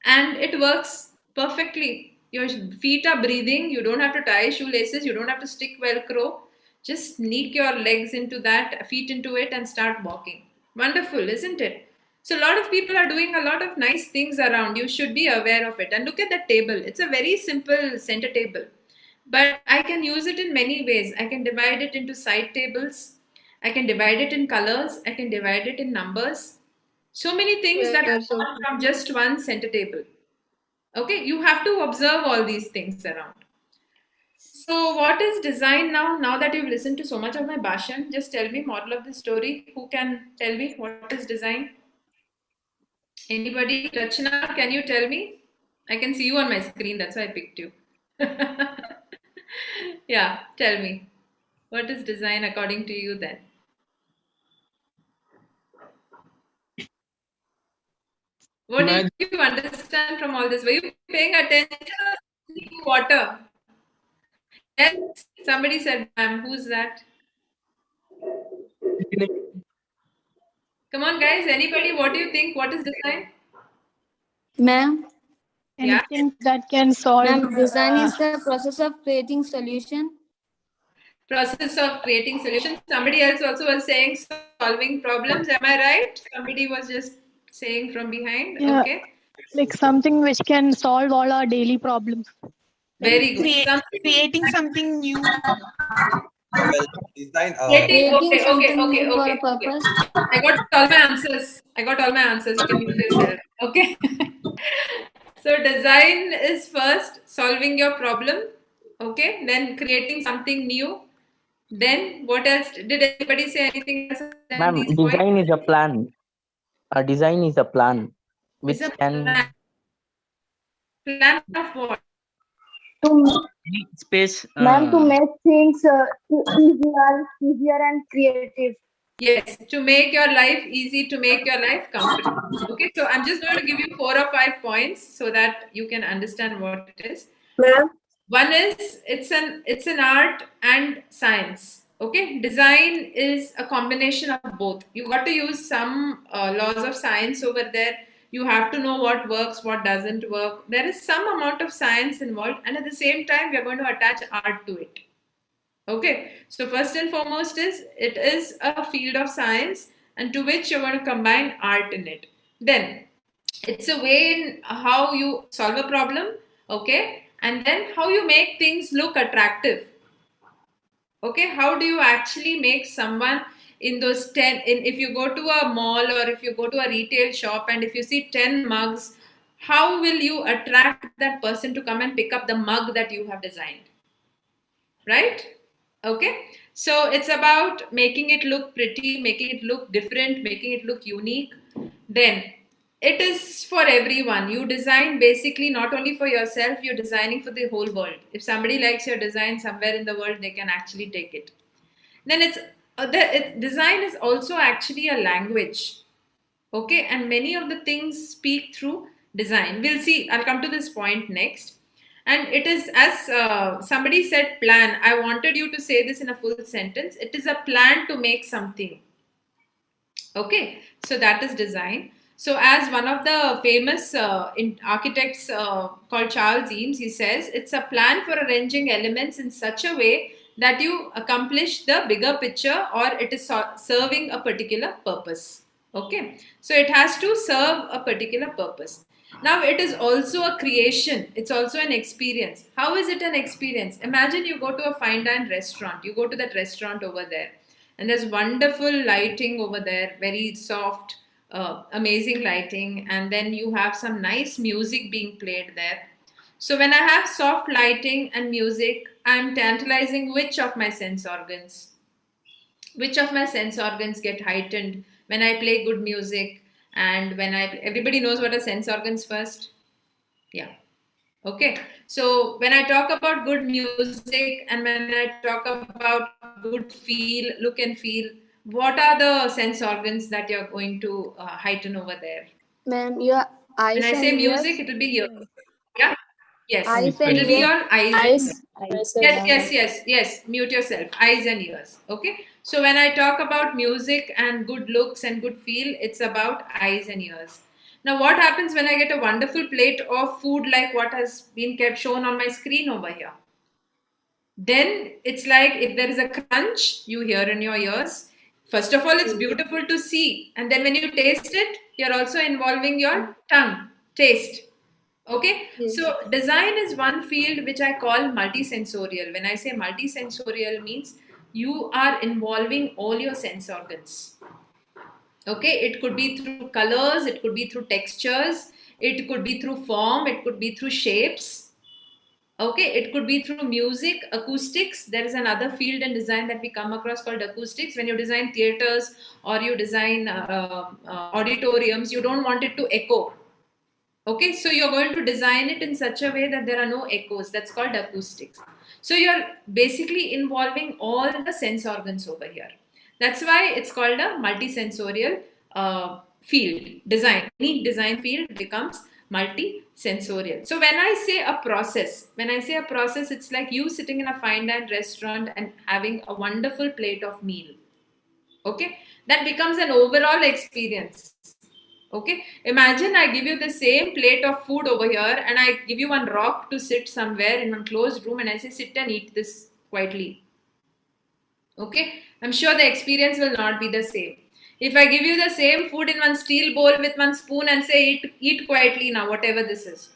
S2: and it works perfectly. Your feet are breathing. You don't have to tie shoelaces. You don't have to stick Velcro. Just sneak your legs into that, feet into it, and start walking. Wonderful, isn't it? So a lot of people are doing a lot of nice things around. You should be aware of it. And look at that table. It's a very simple center table. But I can use it in many ways. I can divide it into side tables. I can divide it in colors. I can divide it in numbers. So many things that are from just one center table. Okay, you have to observe all these things around. So what is design now? Now that you've listened to so much of my bhashan, just tell me moral of the story. Who can tell me what is design? Anybody? Rachna, can you tell me? I can see you on my screen. That's why I picked you. Yeah, tell me. What is design according to you then? What did you understand from all this? Were you paying attention or drinking water? Yes, somebody said, ma'am, who's that? Come on, guys. Anybody, what do you think? What is design?
S9: Ma'am,
S2: Yeah.
S14: Anything that can solve.
S9: ma'am, design is the process of creating solution.
S2: Process of creating solutions. Somebody else also was saying solving problems. Am I right? Somebody was just saying from behind.
S14: Yeah,
S2: Okay.
S14: like something which can solve all our daily problems.
S2: Very good.
S3: Creating something new.
S10: Well, design.
S2: Okay.
S9: Something new for a purpose.
S2: I got all my answers. You can mute yourself. Okay. So design is first solving your problem. Okay. Then creating something new. Then what else? Did anybody say anything else on
S18: Ma'am,
S2: these points?
S18: design is a plan. A design is a plan which
S2: Is a
S18: can
S2: plan of what?
S18: space.
S19: Ma'am, to make things easier and creative.
S2: Yes, to make your life easy, to make your life comfortable. Okay, so I'm just going to give you 4 or 5 points so that you can understand what it is.
S19: Ma'am.
S2: One is it's an art and science. Okay, design is a combination of both. You got to use some laws of science over there. You have to know what works, what doesn't work. There is some amount of science involved, and at the same time, we are going to attach art to it. Okay, so first and foremost is it is a field of science and to which you're going to combine art in it. Then it's a way in how you solve a problem, okay, and then how you make things look attractive. Okay, how do you actually make someone in those 10 if you go to a mall or if you go to a retail shop and if you see 10 mugs, how will you attract that person to come and pick up the mug that you have designed? Right? Okay, so it's about making it look pretty, making it look different, making it look unique. Then it is for everyone. You design basically not only for yourself, you're designing for the whole world. If somebody likes your design somewhere in the world, they can actually take it. Then design is also actually a language. Okay, and many of the things speak through design. We'll see. I'll come to this point next. And it is, as somebody said, plan. I wanted you to say this in a full sentence. It is a plan to make something. Okay, so that is design. So, as one of the famous architects called Charles Eames, he says, it's a plan for arranging elements in such a way that you accomplish the bigger picture or it is serving a particular purpose. Okay, so it has to serve a particular purpose. Now, it is also a creation. It's also an experience. How is it an experience? Imagine you go to a fine dine restaurant. You go to that restaurant over there and there's wonderful lighting over there, very soft, amazing lighting. And then you have some nice music being played there. So when I have soft lighting and music, I'm tantalizing which of my sense organs? Which of my sense organs get heightened when I play good music? And when everybody knows what are sense organs first? Yeah. Okay. So when I talk about good music and when I talk about good feel, look and feel, what are the sense organs that you're going to heighten over there?
S19: Ma'am, your eyes
S2: When I
S19: and
S2: say
S19: ears.
S2: music, it will be your, yeah? Yes.
S19: Eyes
S2: It
S19: and
S2: will be
S19: ears.
S2: your eyes.
S19: Eyes.
S2: Yes. Mute yourself. Eyes and ears. Okay. So when I talk about music and good looks and good feel, it's about eyes and ears. Now, what happens when I get a wonderful plate of food like what has been kept shown on my screen over here? Then it's like if there is a crunch, you hear in your ears. First of all, it's beautiful to see. And then when you taste it, you're also involving your tongue, taste. Okay, so design is one field which I call multisensorial. When I say multisensorial means you are involving all your sense organs. Okay, it could be through colors, it could be through textures, it could be through form, it could be through shapes. Okay, it could be through music, acoustics. There is another field in design that we come across called acoustics. When you design theaters or you design auditoriums, you don't want it to echo. Okay, so you're going to design it in such a way that there are no echoes. That's called acoustics. So you're basically involving all the sense organs over here. That's why it's called a multisensorial field. Design. Any design field becomes multisensorial. So when I say a process, it's like you sitting in a fine dine restaurant and having a wonderful plate of meal. Okay, that becomes an overall experience. Okay, imagine I give you the same plate of food over here and I give you one rock to sit somewhere in one closed room and I say sit and eat this quietly. Okay, I'm sure the experience will not be the same. If I give you the same food in one steel bowl with one spoon and say eat quietly now, whatever this is,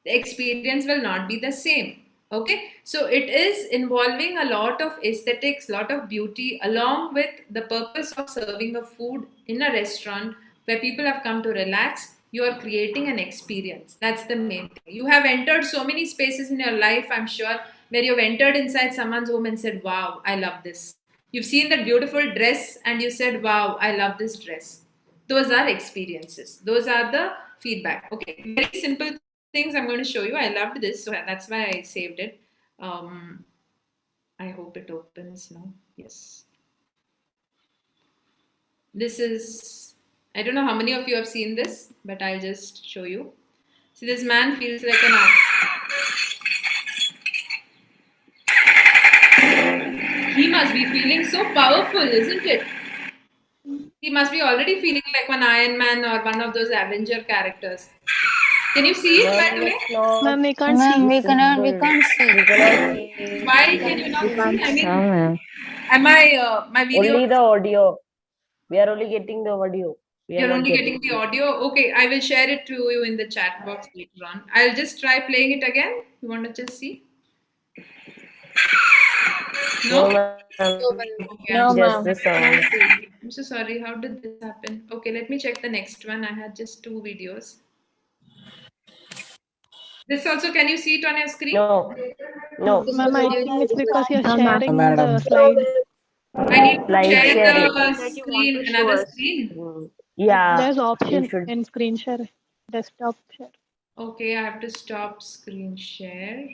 S2: the experience will not be the same. Okay, so it is involving a lot of aesthetics, lot of beauty, along with the purpose of serving a food in a restaurant where people have come to relax. You are creating an experience. That's the main thing. You have entered so many spaces in your life, I'm sure, where you've entered inside someone's home and said, wow, I love this. You've seen that beautiful dress and you said, wow, I love this dress. Those are experiences. Those are the feedback. Okay, very simple things I'm going to show you. I loved this, so that's why I saved it. I hope it opens now. Yes. This is, I don't know how many of you have seen this, but I'll just show you. See, this man feels like an art. He must be feeling so powerful, isn't it? He must be already feeling like one Iron Man or one of those Avenger characters. Can you see it, by the way?
S14: Ma'am, we can't
S9: Ma'am,
S14: see.
S9: we can't see.
S2: Why can you not see? I mean, am I, my video?
S5: Only the audio. We are only getting the audio.
S2: You're only getting the audio? Okay, I will share it to you in the chat box later on. I'll just try playing it again. You want to just see? No? Okay,
S9: No, ma'am.
S2: I'm so sorry. How did this happen? Okay, let me check the next one. I had just 2 videos. This also, can you see it on your screen?
S5: No.
S14: Ma'am, I think it's because you're sharing
S15: Madam.
S14: the slide.
S2: I need to
S5: Slide
S2: share
S5: sharing.
S2: the screen, another screen.
S5: Yeah.
S14: There's
S5: you
S14: option
S5: should.
S14: in screen share, desktop share.
S2: Okay, I have to stop screen share.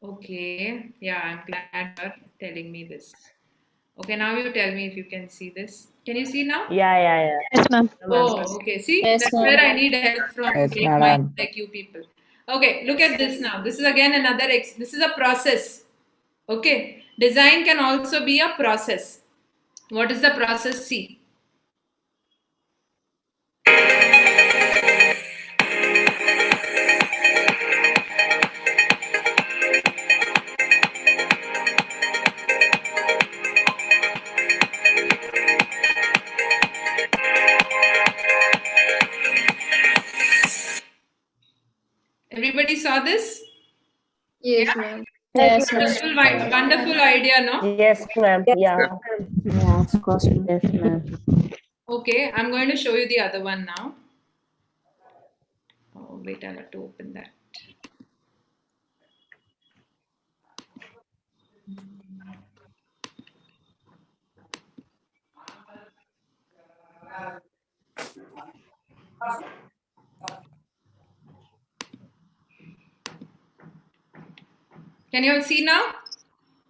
S2: Okay, yeah, I'm glad you're telling me this. Okay, now you tell me if you can see this. Can you see now?
S5: Yeah.
S14: Yes, ma'am.
S2: Oh, okay. See,
S9: Yes,
S2: that's
S9: ma'am.
S2: where I need help from
S15: Yes,
S2: great
S15: madam.
S2: minds like you people. Okay, look at this now. This is again another, this is a process. Okay, design can also be a process. What is the process? See. Everybody saw this?
S17: Yes, ma'am.
S9: Yes, ma'am.
S2: Wonderful idea, no?
S5: Yes, ma'am. Yeah.
S13: Yes,
S5: ma'am.
S2: Okay, I'm going to show you the other one now. Oh, wait, I'll have to open that. Can you all see now?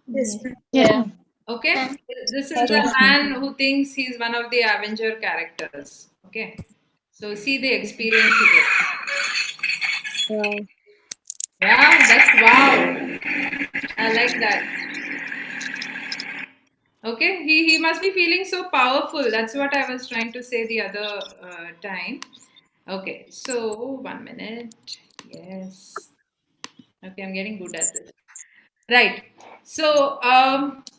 S17: Yes, ma'am.
S14: Yeah.
S2: Okay, this is a man who thinks he's one of the Avenger characters. Okay, so see the experience he gets.
S9: Wow.
S2: Yeah, that's wow. I like that. Okay, he must be feeling so powerful. That's what I was trying to say the other time. Okay, so 1 minute. Yes. Okay, I'm getting good at this. Right. So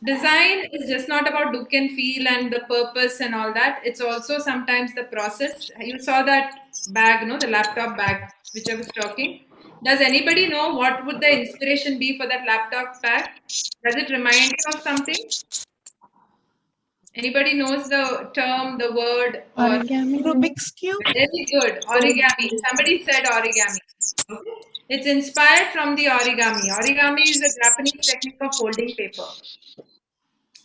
S2: design is just not about look and feel and the purpose and all that. It's also sometimes the process. You saw that bag, no, the laptop bag, which I was talking. Does anybody know what would the inspiration be for that laptop bag? Does it remind you of something? Anybody knows the term, the word, or
S14: Origami.
S3: Rubik's Cube.
S2: very good. Origami. Somebody said origami. Okay. It's inspired from the origami. Origami is a Japanese technique of folding paper.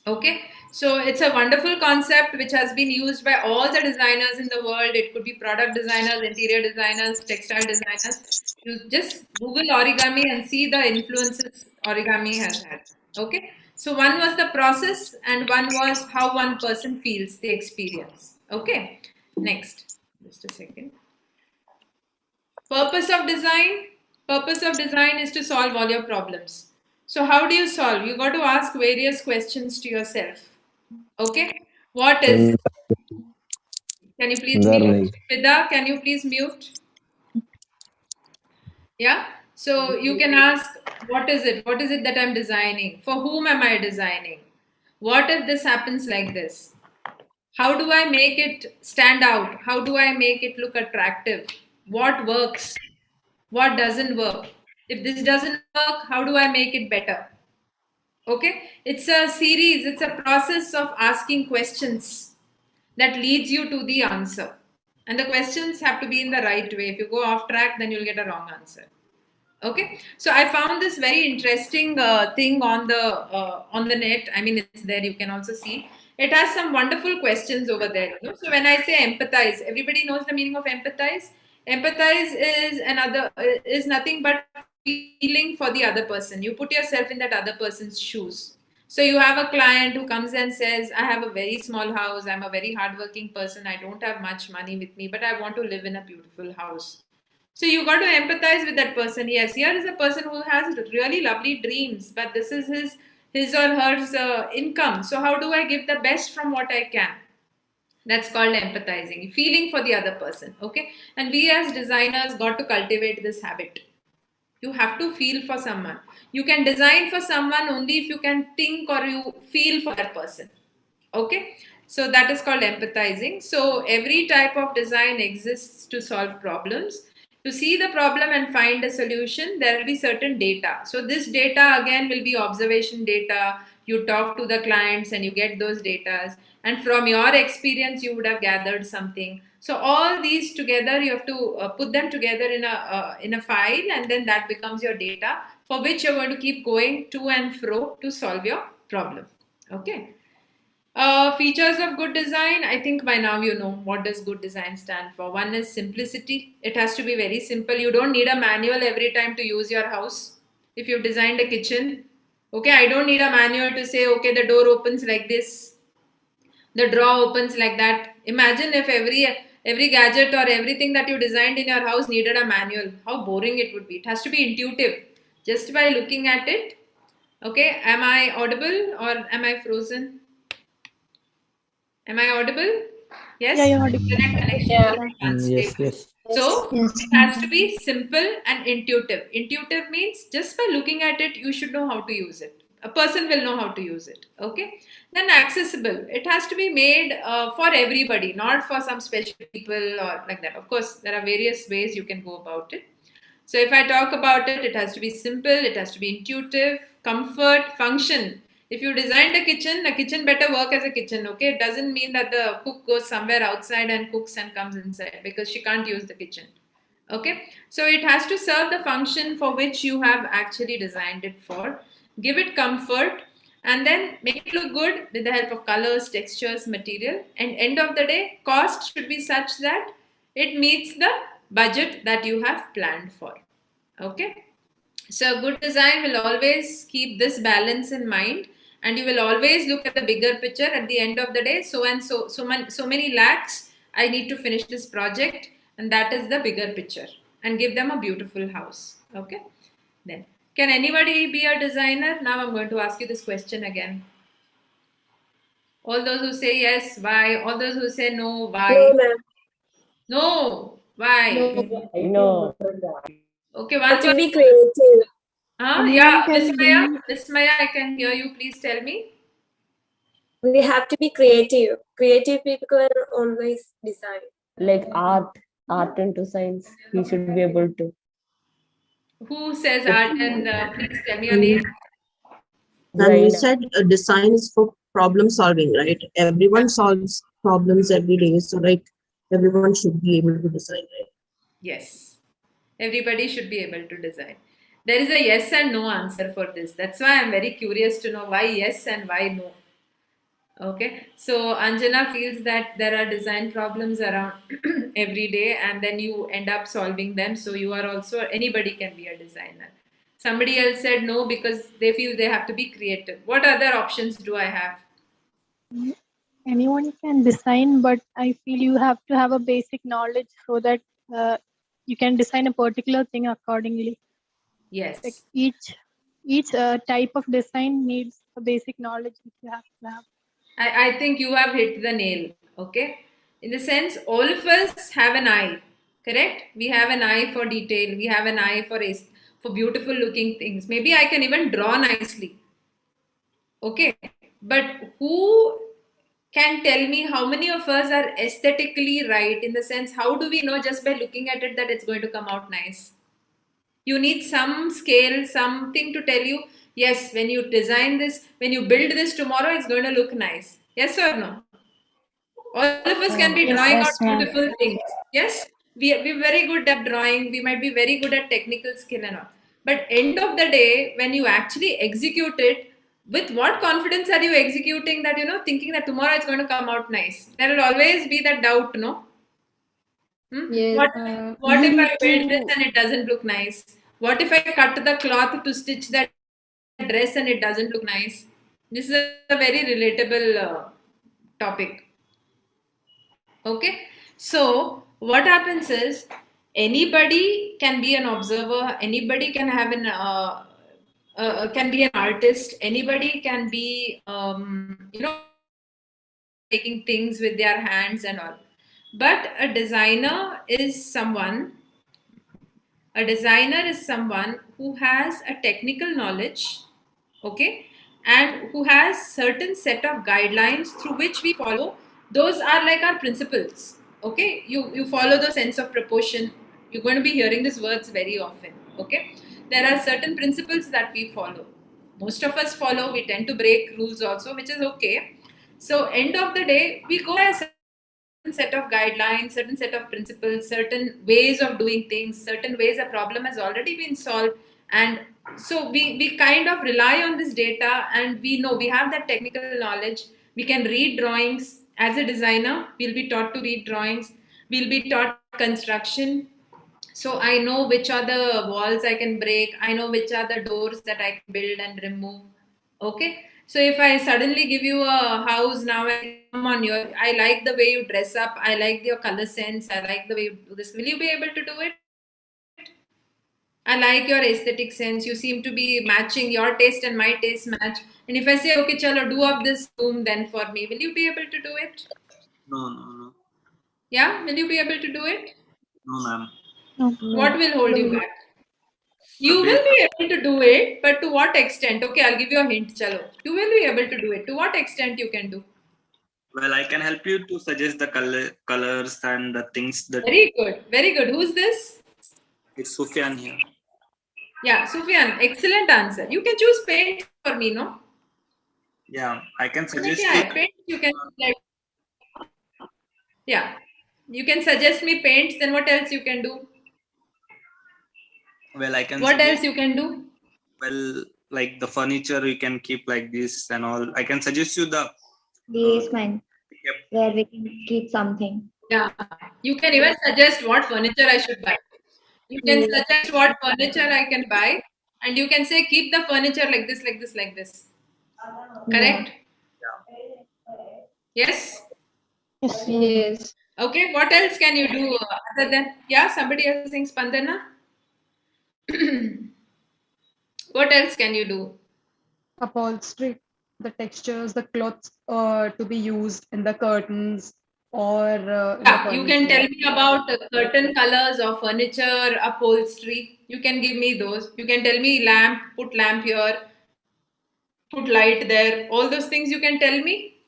S2: Okay, so it's a wonderful concept which has been used by all the designers in the world. It could be product designers, interior designers, textile designers. You just Google origami and see the influences origami has had. Okay, so one was the process and one was how one person feels the experience. Okay, next, just a second. Purpose of design. Purpose of design is to solve all your problems. So how do you solve? You got to ask various questions to yourself. Okay. What is? Can you please mute? Fida, can you please mute? Yeah. So you can ask, what is it? What is it that I'm designing? For whom am I designing? What if this happens like this? How do I make it stand out? How do I make it look attractive? What works? What doesn't work? If this doesn't work, how do I make it better? Okay. It's a series, it's a process of asking questions that leads you to the answer. And the questions have to be in the right way. If you go off track, then you'll get a wrong answer. Okay, so I found this very interesting thing on the net. I mean, it's there. You can also see it has some wonderful questions over there. You know? So when I say empathize, everybody knows the meaning of empathize. Empathize is nothing but feeling for the other person. You put yourself in that other person's shoes. So you have a client who comes and says, I have a very small house. I'm a very hardworking person. I don't have much money with me, but I want to live in a beautiful house. So you got to empathize with that person. Yes, here is a person who has really lovely dreams, but this is his or her income. So how do I give the best from what I can? That's called empathizing, feeling for the other person. Okay, and we as designers got to cultivate this habit. You have to feel for someone. You can design for someone only if you can think or you feel for that person. Okay, so that is called empathizing. So every type of design exists to solve problems. To see the problem and find a solution, there will be certain data. So this data again will be observation data. You talk to the clients and you get those data, and from your experience you would have gathered something. So all these together, you have to put them together in a file, and then that becomes your data for which you're going to keep going to and fro to solve your problem. Okay. Features of good design. I think by now you know what does good design stand for. One is simplicity. It has to be very simple. You don't need a manual every time to use your house. If you've designed a kitchen, okay, I don't need a manual to say, okay, the door opens like this, the drawer opens like that. Imagine if every gadget or everything that you designed in your house needed a manual. How boring it would be. It has to be intuitive. Just by looking at it. Okay, am I audible or am I frozen? Am I audible? Yes?
S14: Yeah, you're audible.
S2: Internet connection
S14: Yeah.
S2: is unstable.
S15: Yes.
S2: So it has to be simple and intuitive. Intuitive means just by looking at it, you should know how to use it. A person will know how to use it. Okay. Then accessible. It has to be made for everybody, not for some special people or like that. Of course, there are various ways you can go about it. So if I talk about it, it has to be simple, it has to be intuitive, comfort, function. If you designed a kitchen better work as a kitchen, okay? It doesn't mean that the cook goes somewhere outside and cooks and comes inside because she can't use the kitchen. Okay? So it has to serve the function for which you have actually designed it for. Give it comfort and then make it look good with the help of colors, textures, material. And end of the day, cost should be such that it meets the budget that you have planned for. Okay, so good design will always keep this balance in mind, and you will always look at the bigger picture. At the end of the day, so many lakhs I need to finish this project, and that is the bigger picture, and give them a beautiful house. Okay, then can anybody be a designer? Now I'm going to ask you this question again. All those who say yes, why? All those who say no, why?
S19: No, ma'am.
S2: No, why?
S5: No.
S2: Okay,
S19: Have
S2: one
S19: to be
S2: person.
S19: creative.
S2: Yeah, Miss Maya, I can hear you. Please tell me.
S19: We have to be creative. Creative people can always design.
S5: Like art into science, he should be able to.
S2: Who says art? And please tell me your name.
S13: And you said design is for problem solving, right? Everyone solves problems every day, so like everyone should be able to design, right?
S2: Yes, everybody should be able to design. There is a yes and no answer for this. That's why I'm very curious to know why yes and why no. Okay, so Anjana feels that there are design problems around every day, and then you end up solving them. So you are also, anybody can be a designer. Somebody else said no because they feel they have to be creative. What other options do I have?
S14: Anyone can design, but I feel you have to have a basic knowledge so that you can design a particular thing accordingly.
S2: Yes.
S14: Like each type of design needs a basic knowledge which you have to have.
S2: I think you have hit the nail. Okay. In the sense, all of us have an eye, correct? We have an eye for detail. We have an eye for beautiful looking things. Maybe I can even draw nicely. Okay. But who can tell me how many of us are aesthetically right? In the sense, how do we know just by looking at it that it's going to come out nice? You need some scale, something to tell you, yes, when you design this, when you build this tomorrow, it's going to look nice. Yes or no? All of us can be drawing out
S9: Yes, ma'am.
S2: beautiful things. Yes, we're very good at drawing. We might be very good at technical skill and all. But end of the day, when you actually execute it, with what confidence are you executing that, thinking that tomorrow it's going to come out nice? There will always be that doubt, no?
S17: Yes.
S2: What
S11: You
S2: if
S11: need
S2: I build this
S11: to
S2: and it doesn't look nice? What if I cut the cloth to stitch that dress and it doesn't look nice? This is a very relatable topic. Okay, so what happens is anybody can be an observer, anybody can have can be an artist, anybody can be making things with their hands and all. But a designer is someone who has a technical knowledge, okay, and who has certain set of guidelines through which we follow. Those are like our principles, okay. You follow the sense of proportion. You're going to be hearing these words very often, okay. There are certain principles that we follow. Most of us follow. We tend to break rules also, which is okay. So end of the day, we go by a certain set of guidelines, certain set of principles, certain ways of doing things, certain ways a problem has already been solved. And so we kind of rely on this data, and we know we have that technical knowledge. We can read drawings. As a designer, we'll be taught to read drawings. We'll be taught construction. So I know which are the walls I can break. I know which are the doors that I can build and remove. Okay. So if I suddenly give you a house now and come on, I like the way you dress up. I like your color sense. I like the way you do this. Will you be able to do it? I like your aesthetic sense. You seem to be matching. Your taste and my taste match. And if I say, okay, chalo, do up this room then for me, will you be able to do it?
S10: No.
S2: Yeah? Will you be able to do it?
S10: No, ma'am.
S2: What will hold you back? You will be able to do it, but to what extent? Okay, I'll give you a hint, chalo. You will be able to do it. To what extent you can do?
S10: Well, I can help you to suggest the colors and the things that.
S2: Very good. Very good. Who's this?
S10: It's Sufyan here.
S2: Yeah, Sufyan. Excellent answer. You can choose paint for me, no?
S10: Yeah, I can suggest
S2: Yeah, paint you can like. Yeah. You can suggest me paints, then what else you can do?
S10: Well, I can.
S2: What else you can do?
S10: Well, like the furniture you can keep like this and all. I can suggest you the
S9: Basement where we can keep something.
S2: Yeah. You can even suggest what furniture I should buy. You can suggest what furniture I can buy, and you can say keep the furniture like this, like this, like this. Correct? Yes?
S17: Yes.
S2: Okay, what else can you do other than, somebody else thinks Spandana? What else can you do?
S11: upholstery, the textures, the cloths to be used in the curtains or in the
S2: You can
S11: furniture.
S2: tell me about curtain colors or furniture, upholstery. You can give me those. You can tell me lamp, put lamp here, put light there. All those things you can tell me?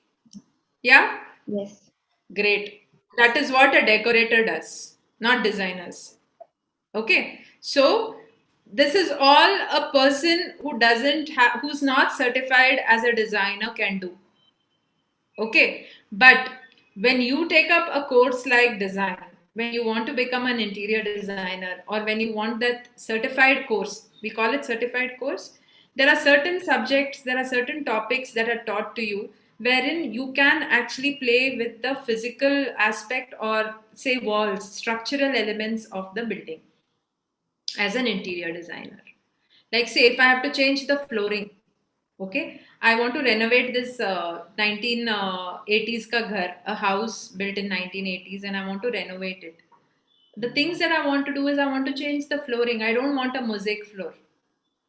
S2: Yeah?
S9: Yes.
S2: Great. That is what a decorator does, not designers. Okay. So this is all a person who who's not certified as a designer can do. Okay. But when you take up a course like design, when you want to become an interior designer, or when you want that certified course, we call it certified course, there are certain subjects, there are certain topics that are taught to you wherein you can actually play with the physical aspect, or say walls, structural elements of the building as an interior designer. Like, say, if I have to change the flooring, okay, I want to renovate this 1980s ka ghar, a house built in 1980s, and I want to renovate it. The things that I want to do is I want to change the flooring. I don't want a mosaic floor.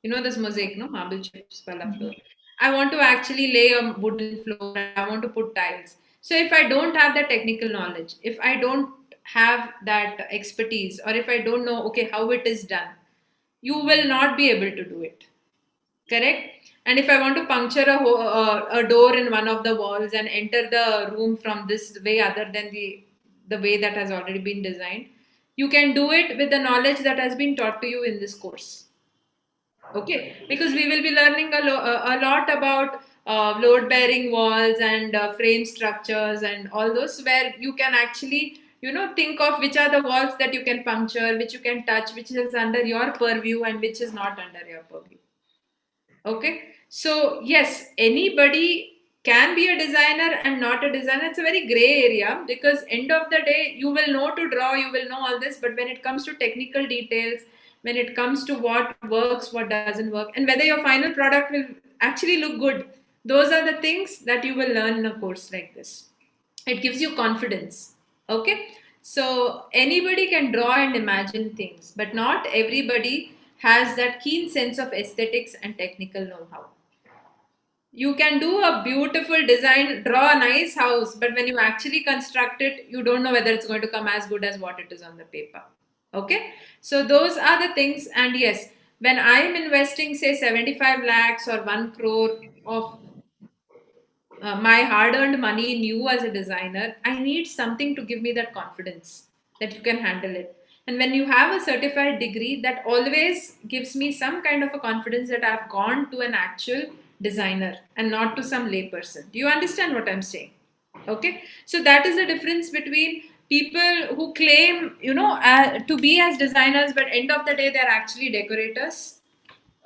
S2: You know this mosaic, no? Marble chips wala floor. I want to actually lay a wooden floor, I want to put tiles. So if I don't have the technical knowledge, if I don't have that expertise, or if I don't know, okay, how it is done, you will not be able to do it. Correct? And if I want to puncture a door in one of the walls and enter the room from this way other than the way that has already been designed, you can do it with the knowledge that has been taught to you in this course. Okay, because we will be learning a lot about load bearing walls and frame structures and all those, where you can actually think of which are the walls that you can puncture, which you can touch, which is under your purview and which is not under your purview. Okay, so yes, anybody can be a designer and not a designer. It's a very gray area, because end of the day you will know to draw, you will know all this, but when it comes to technical details, when it comes to what works, what doesn't work, and whether your final product will actually look good, those are the things that you will learn in a course like this. It gives you confidence. Okay, so anybody can draw and imagine things, but not everybody has that keen sense of aesthetics and technical know-how. You can do a beautiful design, draw a nice house, but when you actually construct it, you don't know whether it's going to come as good as what it is on the paper. Okay, so those are the things. And yes, when I'm investing say 75 lakhs or 1 crore of my hard-earned money in you as a designer, I need something to give me that confidence that you can handle it. And when you have a certified degree, that always gives me some kind of a confidence that I've gone to an actual designer and not to some layperson. Do you understand what I'm saying? Okay, so that is the difference between people who claim to be as designers, but end of the day they're actually decorators.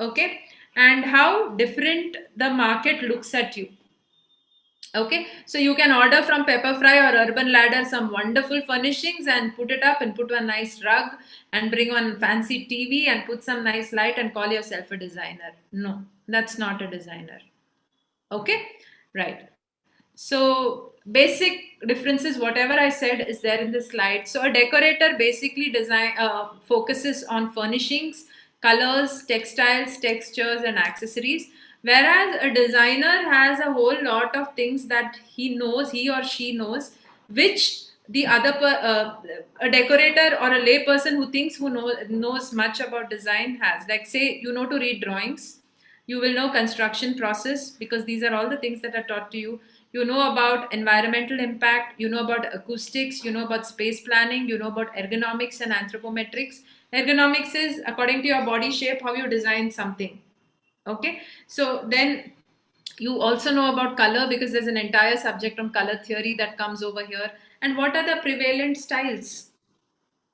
S2: Okay, and how different the market looks at you. Okay, so you can order from Pepperfry or Urban Ladder some wonderful furnishings and put it up and put a nice rug and bring on fancy TV and put some nice light and call yourself a designer. No, that's not a designer. Okay, right. So basic differences, whatever I said is there in the slide. So a decorator basically focuses on furnishings, colors, textiles, textures and accessories. Whereas a designer has a whole lot of things that he or she knows, which the other a decorator or a lay person who knows much about design has. Like say you know to read drawings, you will know construction process, because these are all the things that are taught to you. You know about environmental impact, you know about acoustics, you know about space planning, you know about ergonomics and anthropometrics. Ergonomics is according to your body shape, how you design something. Okay, so then you also know about color, because there's an entire subject on color theory that comes over here. And what are the prevalent styles?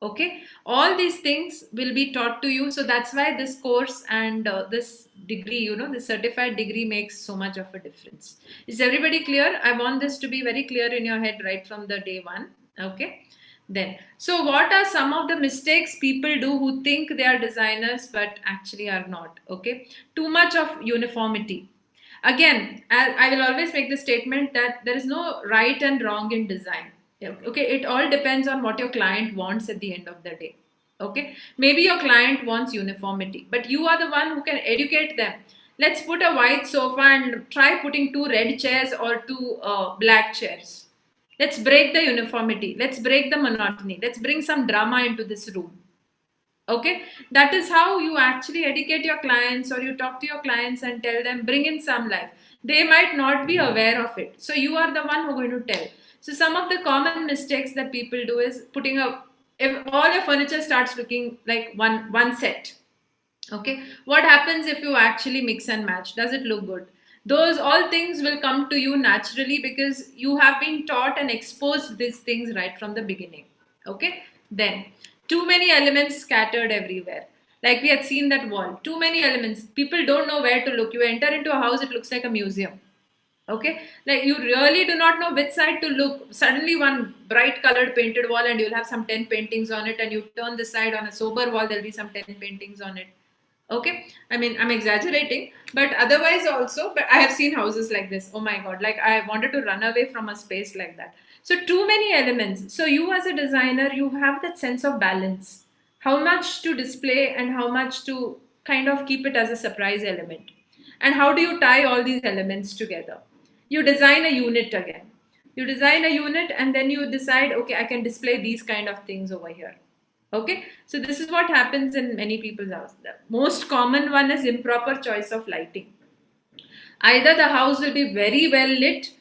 S2: Okay, all these things will be taught to you. So that's why this course and this degree, this certified degree makes so much of a difference. Is everybody clear? I want this to be very clear in your head right from the day one. Okay, then so what are some of the mistakes people do who think they are designers but actually are not? Okay, too much of uniformity. Again, I will always make the statement that there is no right and wrong in design. Okay, it all depends on what your client wants at the end of the day. Okay, maybe your client wants uniformity, but you are the one who can educate them. Let's put a white sofa and try putting 2 red chairs or 2 black chairs. Let's break the uniformity. Let's break the monotony. Let's bring some drama into this room. Okay, that is how you actually educate your clients, or you talk to your clients and tell them, bring in some life. They might not be aware of it, so you are the one who's going to tell. So some of the common mistakes that people do is if all your furniture starts looking like one set. Okay, what happens if you actually mix and match? Does it look good? Those all things will come to you naturally, because you have been taught and exposed these things right from the beginning. Okay, then too many elements scattered everywhere. Like we had seen that wall, too many elements. People don't know where to look. You enter into a house, it looks like a museum. Okay, like you really do not know which side to look. Suddenly one bright colored painted wall and you'll have some 10 paintings on it, and you turn this side on a sober wall, there'll be some 10 paintings on it. Okay, I mean, I'm exaggerating, but otherwise also, but I have seen houses like this. Oh my God, like I wanted to run away from a space like that. So too many elements. So you as a designer, you have that sense of balance. How much to display and how much to kind of keep it as a surprise element. And how do you tie all these elements together? You design a unit again. You design a unit and then you decide, okay, I can display these kind of things over here. Okay, so this is what happens in many people's house. The most common one is improper choice of lighting. Either the house will be very well lit,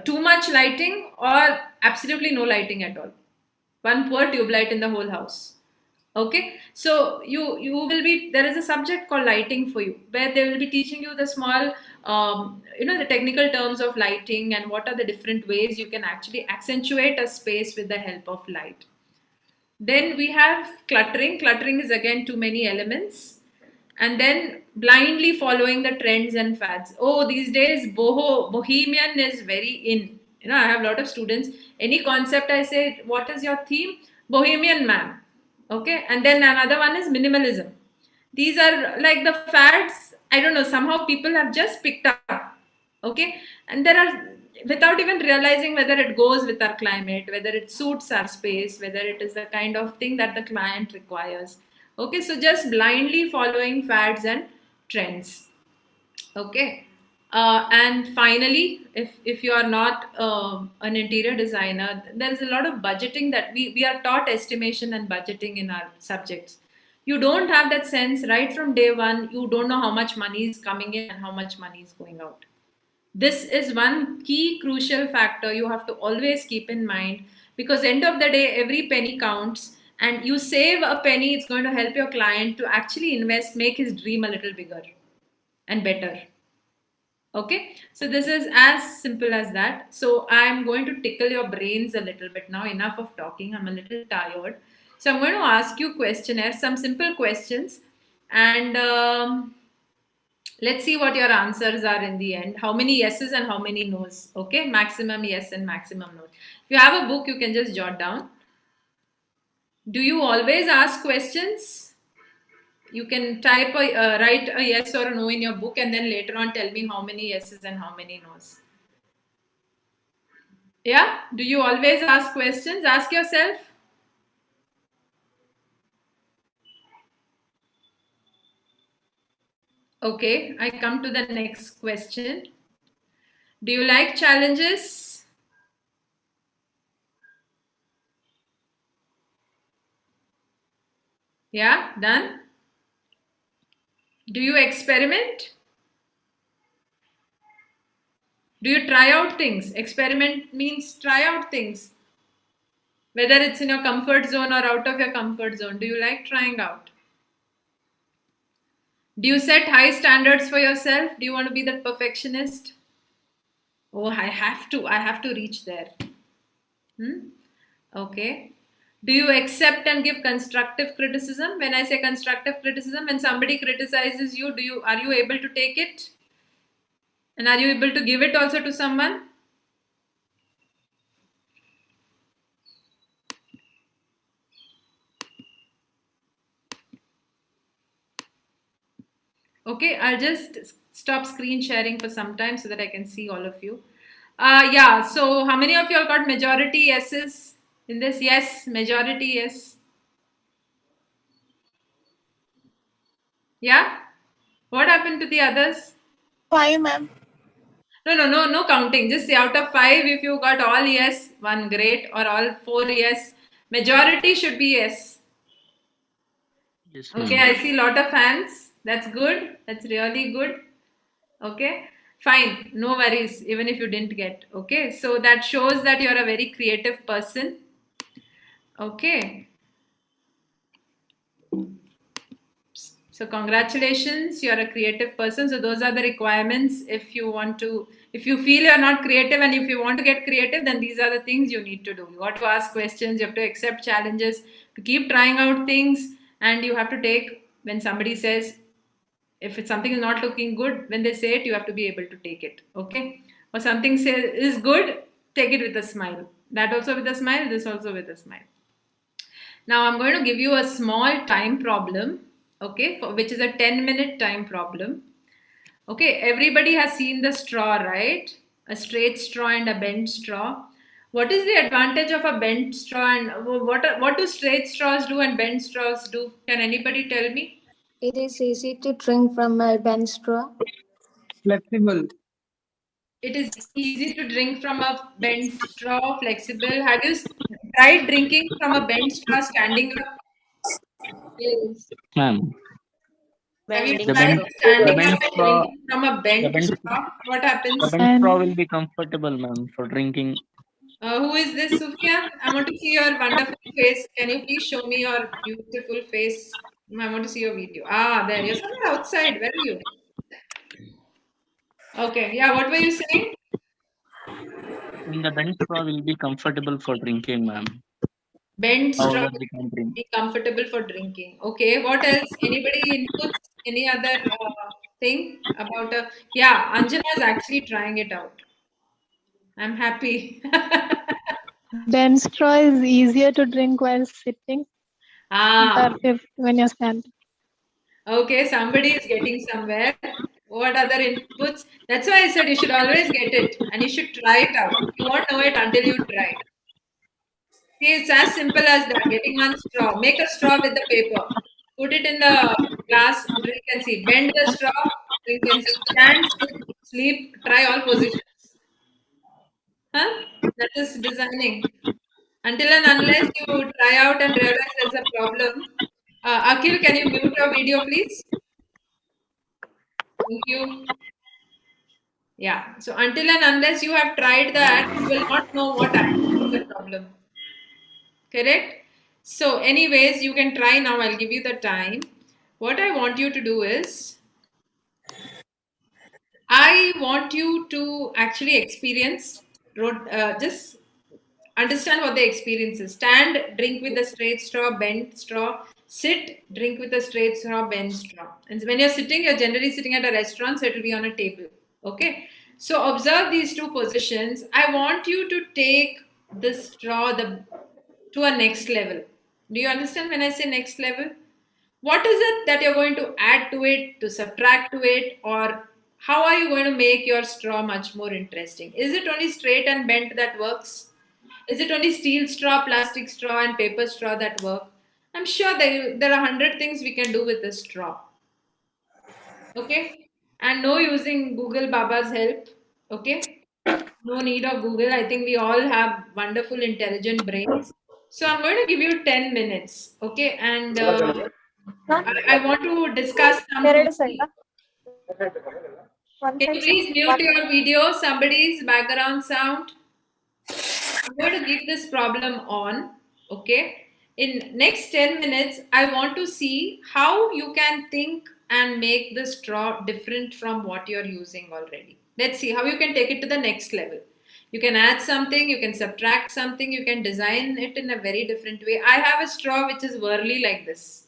S2: too much lighting, or absolutely no lighting at all. One poor tube light in the whole house. Okay, so you will be, there is a subject called lighting for you, where they will be teaching you the small the technical terms of lighting and what are the different ways you can actually accentuate a space with the help of light. Then we have cluttering. Cluttering is again too many elements. And then blindly following the trends and fads. Oh, these days bohemian is very in. I have a lot of students. Any concept I say, what is your theme? Bohemian, ma'am. Okay, and then another one is minimalism. These are like the fads. I don't know, somehow people have just picked up. Okay, and there are, without even realizing whether it goes with our climate, whether it suits our space, whether it is the kind of thing that the client requires. Okay, so just blindly following fads and trends. Okay, and finally, if you are not an interior designer, there is a lot of budgeting that we are taught estimation and budgeting in our subjects. You don't have that sense right from day one. You don't know how much money is coming in and how much money is going out. This is one key crucial factor you have to always keep in mind, because end of the day, every penny counts, and you save a penny, it's going to help your client to actually invest, make his dream a little bigger and better. Okay, so this is as simple as that. So I'm going to tickle your brains a little bit now. Enough of talking. I'm a little tired. So I'm going to ask you questionnaires, some simple questions, and let's see what your answers are in the end. How many yeses and how many no's? Okay, maximum yes and maximum no. If you have a book, you can just jot down. Do you always ask questions? You can type write a yes or a no in your book, and then later on tell me how many yeses and how many no's. Yeah? Do you always ask questions? Ask yourself. Okay, I come to the next question. Do you like challenges? Yeah, done. Do you experiment? Do you try out things? Experiment means try out things. Whether it's in your comfort zone or out of your comfort zone, do you like trying out? Do you set high standards for yourself? Do you want to be that perfectionist? Oh, I have to reach there. Okay. Do you accept and give constructive criticism? When I say constructive criticism, when somebody criticizes you, are you able to take it? And are you able to give it also to someone? Okay, I'll just stop screen sharing for some time so that I can see all of you. Yeah, so how many of you all got majority yeses in this? Yes, majority yes. Yeah? What happened to the others?
S3: 5, ma'am.
S2: No counting. Just say out of 5, if you got all yes, 1 great, or all 4 yes. Majority should be yes.
S15: Yes,
S2: okay, I see a lot of hands. That's good. That's really good. Okay, fine. No worries, even if you didn't get. Okay, so that shows that you're a very creative person. Okay. So congratulations, you're a creative person. So those are the requirements. If you feel you're not creative and if you want to get creative, then these are the things you need to do. You have to ask questions, you have to accept challenges, to keep trying out things, and you have to take, when somebody says, if it's something is not looking good, when they say it, you have to be able to take it. Okay. Or something is good, take it with a smile. That also with a smile, this also with a smile. Now I'm going to give you a small time problem, okay, which is a 10-minute time problem. Okay, everybody has seen the straw, right? A straight straw and a bent straw. What is the advantage of a bent straw, and what do straight straws do and bent straws do? Can anybody tell me?
S17: It is easy to drink from a bent straw.
S20: Flexible.
S2: It is easy to drink from a bent straw, flexible. Have you tried drinking from a bent straw standing up?
S17: Yes.
S18: Ma'am,
S2: Have you
S18: the
S2: tried
S18: bench, the
S2: standing up
S18: bench
S2: and
S18: straw,
S2: drinking from a
S18: the
S2: bent
S18: bench,
S2: straw? What
S18: the
S2: happens?
S18: bench straw will be comfortable, ma'am, for drinking.
S2: Who is this, Sufia? I want to see your wonderful face. Can you please show me your beautiful face? I want to see your video. Ah, there. You're somewhere outside. Where are you? Okay. Yeah. What were you saying?
S18: In the bench straw will be comfortable for drinking, ma'am.
S2: Bent straw
S18: However, we can drink.
S2: be comfortable for drinking. Okay. What else? Anybody inputs? Any other thing about a? Yeah, Anjana is actually trying it out. I'm happy.
S14: Then straw is easier to drink while sitting
S2: Ah.
S14: compared if when you're standing.
S2: Okay, somebody is getting somewhere. What other inputs? That's why I said you should always get it and you should try it out. You won't know it until you try. See, it's as simple as that. Getting one straw. Make a straw with the paper. Put it in the glass, drink and see. Bend the straw, drink and see. Stand, sit, sleep, try all positions. Huh? That is designing. Until and unless you try out and realize there's a problem. Akhil, can you mute your video, please? Thank you. Yeah. So until and unless you have tried that, you will not know what actually is the problem. Correct? So, anyways, you can try now. I'll give you the time. What I want you to do is, I want you to actually experience, just understand what the experience is. Stand, drink with a straight straw, bent straw. Sit, drink with a straight straw, bent straw. And when you're sitting, you're generally sitting at a restaurant, so it will be on a table. Okay. So observe these two positions. I want you to take the straw to a next level. Do you understand when I say next level? What is it that you're going to add to it, to subtract to it, or how are you going to make your straw much more interesting? Is it only straight and bent that works? Is it only steel straw, plastic straw, and paper straw that work? I'm sure there are 100 things we can do with a straw. Okay? And no using Google Baba's help. Okay? No need of Google. I think we all have wonderful, intelligent brains. So I'm going to give you 10 minutes. Okay? And I want to discuss something. Can you please mute your video? Somebody's background sound. I'm going to give this problem on. Okay? In next 10 minutes, I want to see how you can think and make the straw different from what you're using already. Let's see how you can take it to the next level. You can add something, you can subtract something, you can design it in a very different way. I have a straw which is whirly like this.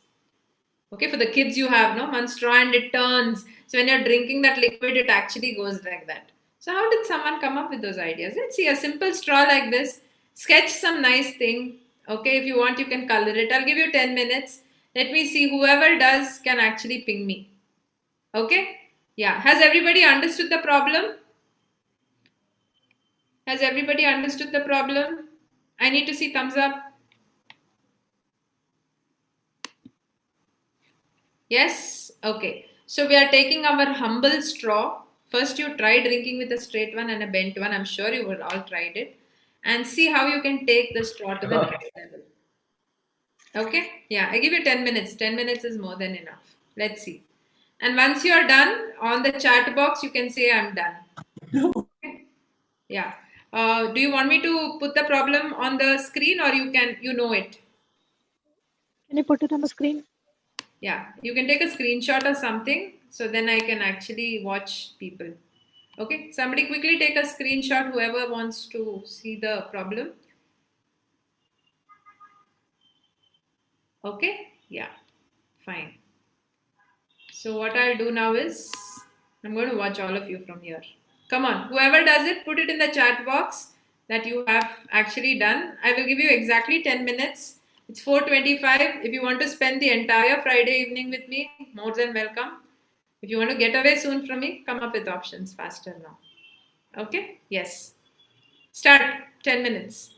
S2: Okay, for the kids you have, no? One straw and it turns. So when you're drinking that liquid, it actually goes like that. So how did someone come up with those ideas? Let's see, a simple straw like this. Sketch some nice thing. Okay, if you want, you can color it. I'll give you 10 minutes. Let me see. Whoever does can actually ping me. Okay? Yeah. Has everybody understood the problem? Has everybody understood the problem? I need to see thumbs up. Yes? Okay. So we are taking our humble straw. First, you try drinking with a straight one and a bent one. I'm sure you will all tried it. And see how you can take the straw to the next level. Okay? Yeah, I give you 10 minutes. 10 minutes is more than enough. Let's see. And once you're done, on the chat box, you can say, I'm done. Okay? Yeah. Do you want me to put the problem on the screen or you know it?
S14: Can you put it on the screen?
S2: Yeah, you can take a screenshot or something so then I can actually watch people. Okay, somebody quickly take a screenshot, whoever wants to see the problem. Okay, yeah, fine. So what I'll do now is I'm going to watch all of you from here. Come on, whoever does it, put it in the chat box that you have actually done. I will give you exactly 10 minutes. It's 4:25. If you want to spend the entire Friday evening with me, more than welcome. If you want to get away soon from me, come up with options faster now. Okay? Yes. Start. 10 minutes.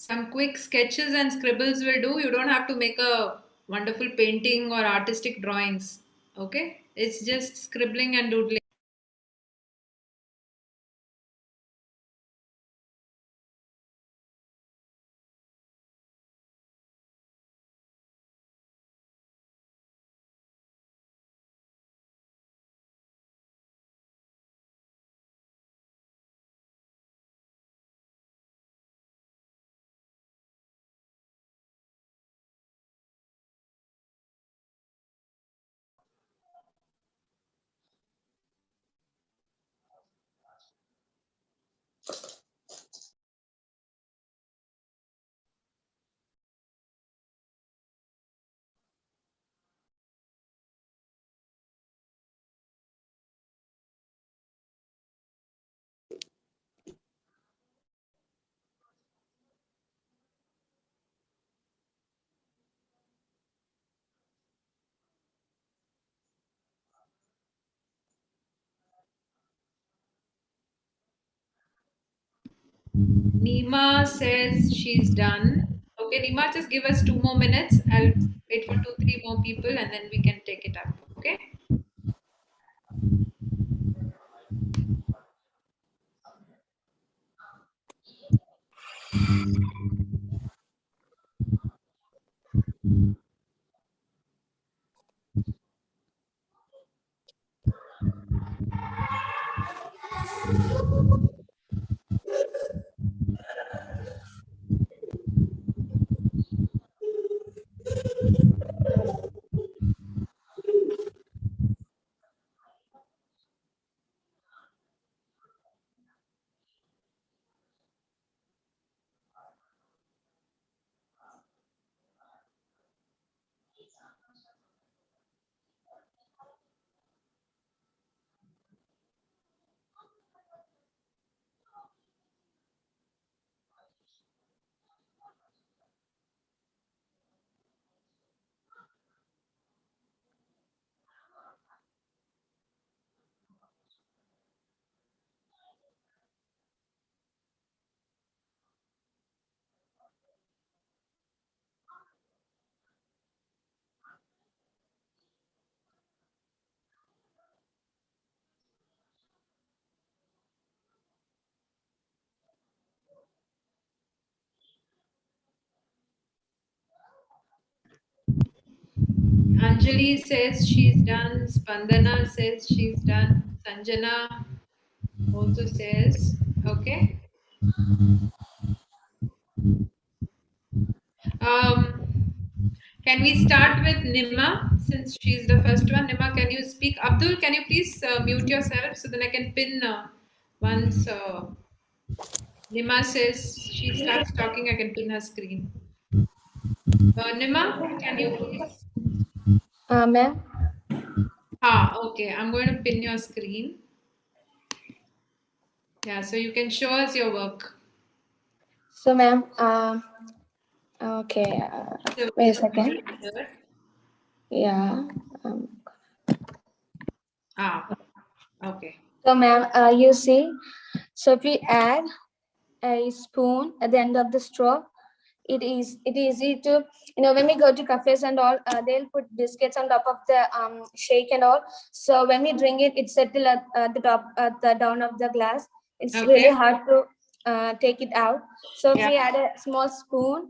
S2: Some quick sketches and scribbles will do. You don't have to make a wonderful painting or artistic drawings. Okay? It's just scribbling and doodling. Nima says she's done. Okay, Nima, just give us 2 more minutes. I'll wait for 2, 3 more people and then we can take it up. Okay? Anjali says she's done. Spandana says she's done. Sanjana also says, okay. Can we start with Nima since she's the first one? Nima, can you speak? Abdul, can you please mute yourself so then I can pin once Nima says she starts talking, I can pin her screen. Nima, can you please?
S9: Ma'am.
S2: Okay. I'm going to pin your screen. Yeah, so you can show us your work.
S9: So, ma'am, okay, wait a second. Yeah.
S2: Okay.
S9: So, ma'am, you see, so if we add a spoon at the end of the straw, it is easy to, when we go to cafes and all, they'll put biscuits on top of the shake and all. So when we drink it, it's settled at the top, at the down of the glass. It's really hard to take it out. So if we add a small spoon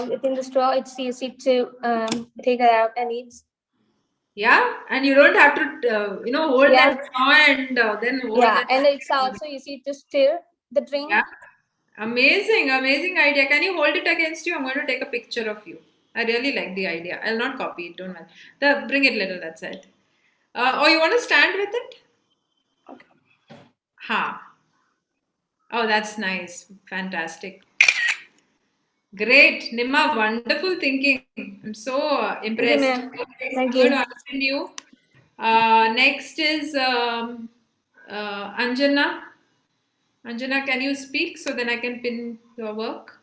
S9: within the straw, it's easy to take it out and eat.
S2: Yeah, and you don't have to, hold that straw and then hold that.
S9: And it's also easy to stir the drink.
S2: Yeah, amazing idea. Can you hold it against you? I'm going to take a picture of you. I really like the idea. I'll not copy it. Don't mind. Bring it little that side. Or you want to stand with it? Okay. Oh, that's nice. Fantastic. Great, Nima. Wonderful thinking. I'm so impressed.
S9: Thank
S2: I'm
S9: you.
S2: going to attend you. Next is Anjana. Anjana, can you speak so then I can pin your work?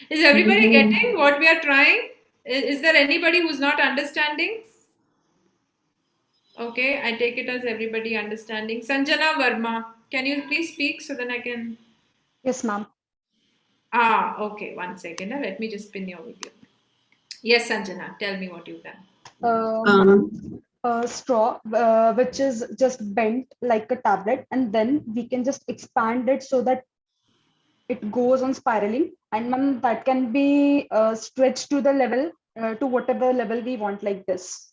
S2: Is everybody getting what we are trying? Is there anybody who's not understanding? Okay, I take it as everybody understanding. Sanjana Verma, can you please speak so then I can?
S11: Yes, ma'am.
S2: Okay. 1 second. Let me just pin your video. Yes, Sanjana, tell me what you've done.
S11: A straw which is just bent like a tablet, and then we can just expand it so that it goes on spiraling, and then that can be stretched to the level to whatever level we want, like this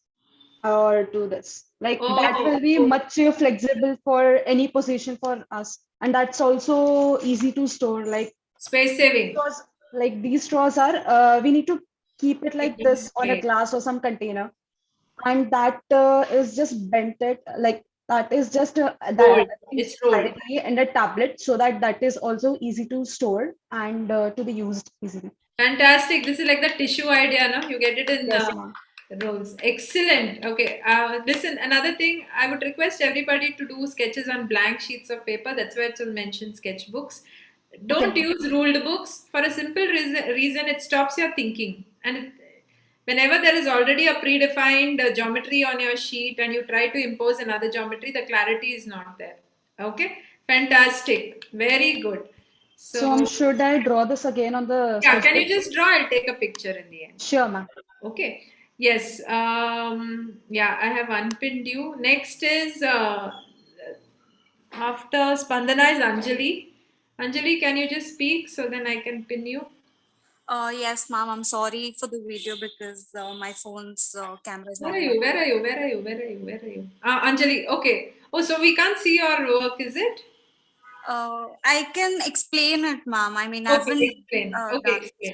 S11: or to this. Like that will be much flexible for any position for us, and that's also easy to store. Like
S2: space saving.
S11: Because like these straws are, we need to keep it like this on a glass or some container, and that is just bented, like that is just that
S2: it's rolled
S11: in a tablet, so that is also easy to store and to be used easily.
S2: Fantastic. This is like the tissue idea, no? You get it in rolls. Excellent. Okay. Listen, another thing, I would request everybody to do sketches on blank sheets of paper. That's why it's mentioned sketchbooks. Don't use ruled books for a simple reason. It stops your thinking. And whenever there is already a predefined geometry on your sheet and you try to impose another geometry, the clarity is not there. Okay. Fantastic. Very good.
S11: So should I draw this again on the
S2: can
S11: sketchbook?
S2: you just draw? I'll take a picture in the end.
S11: Sure, ma'am.
S2: Okay. Yes. Yeah, I have unpinned you. Next is after Spandana is Anjali. Anjali, can you just speak so then I can pin you?
S7: Yes, ma'am. I'm sorry for the video because my phone's camera is not.
S2: Where are you? Anjali. Okay. Oh, so we can't see your work, is it?
S7: I can explain it, ma'am. I mean,
S2: Explain. Explain.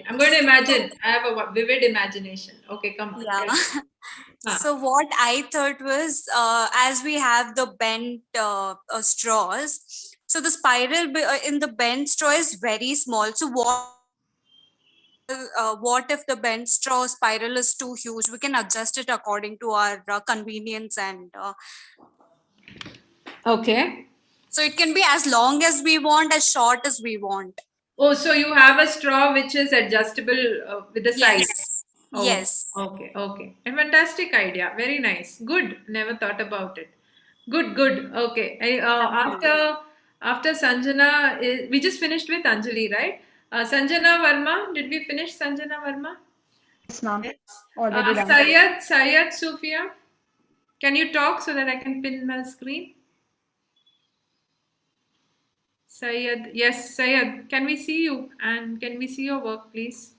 S2: I'm going to imagine. I have a vivid imagination. Okay, come on.
S7: Yeah. So what I thought was, as we have the bent straws, so the spiral in the bent straw is very small. So what if the bent straw spiral is too huge? We can adjust it according to our convenience and.
S2: Okay.
S7: So it can be as long as we want, as short as we want.
S2: Oh, so you have a straw which is adjustable with the size.
S7: Yes.
S2: Okay. A fantastic idea. Very nice. Good. Never thought about it. Good. Okay. After Sanjana, we just finished with Anjali, right? Sanjana Verma. Did we finish Sanjana Verma?
S11: Yes, ma'am. Already done.
S2: Syed Sufia. Can you talk so that I can pin my screen? Syed, yes, Syed, can we see you and can we see your work, please?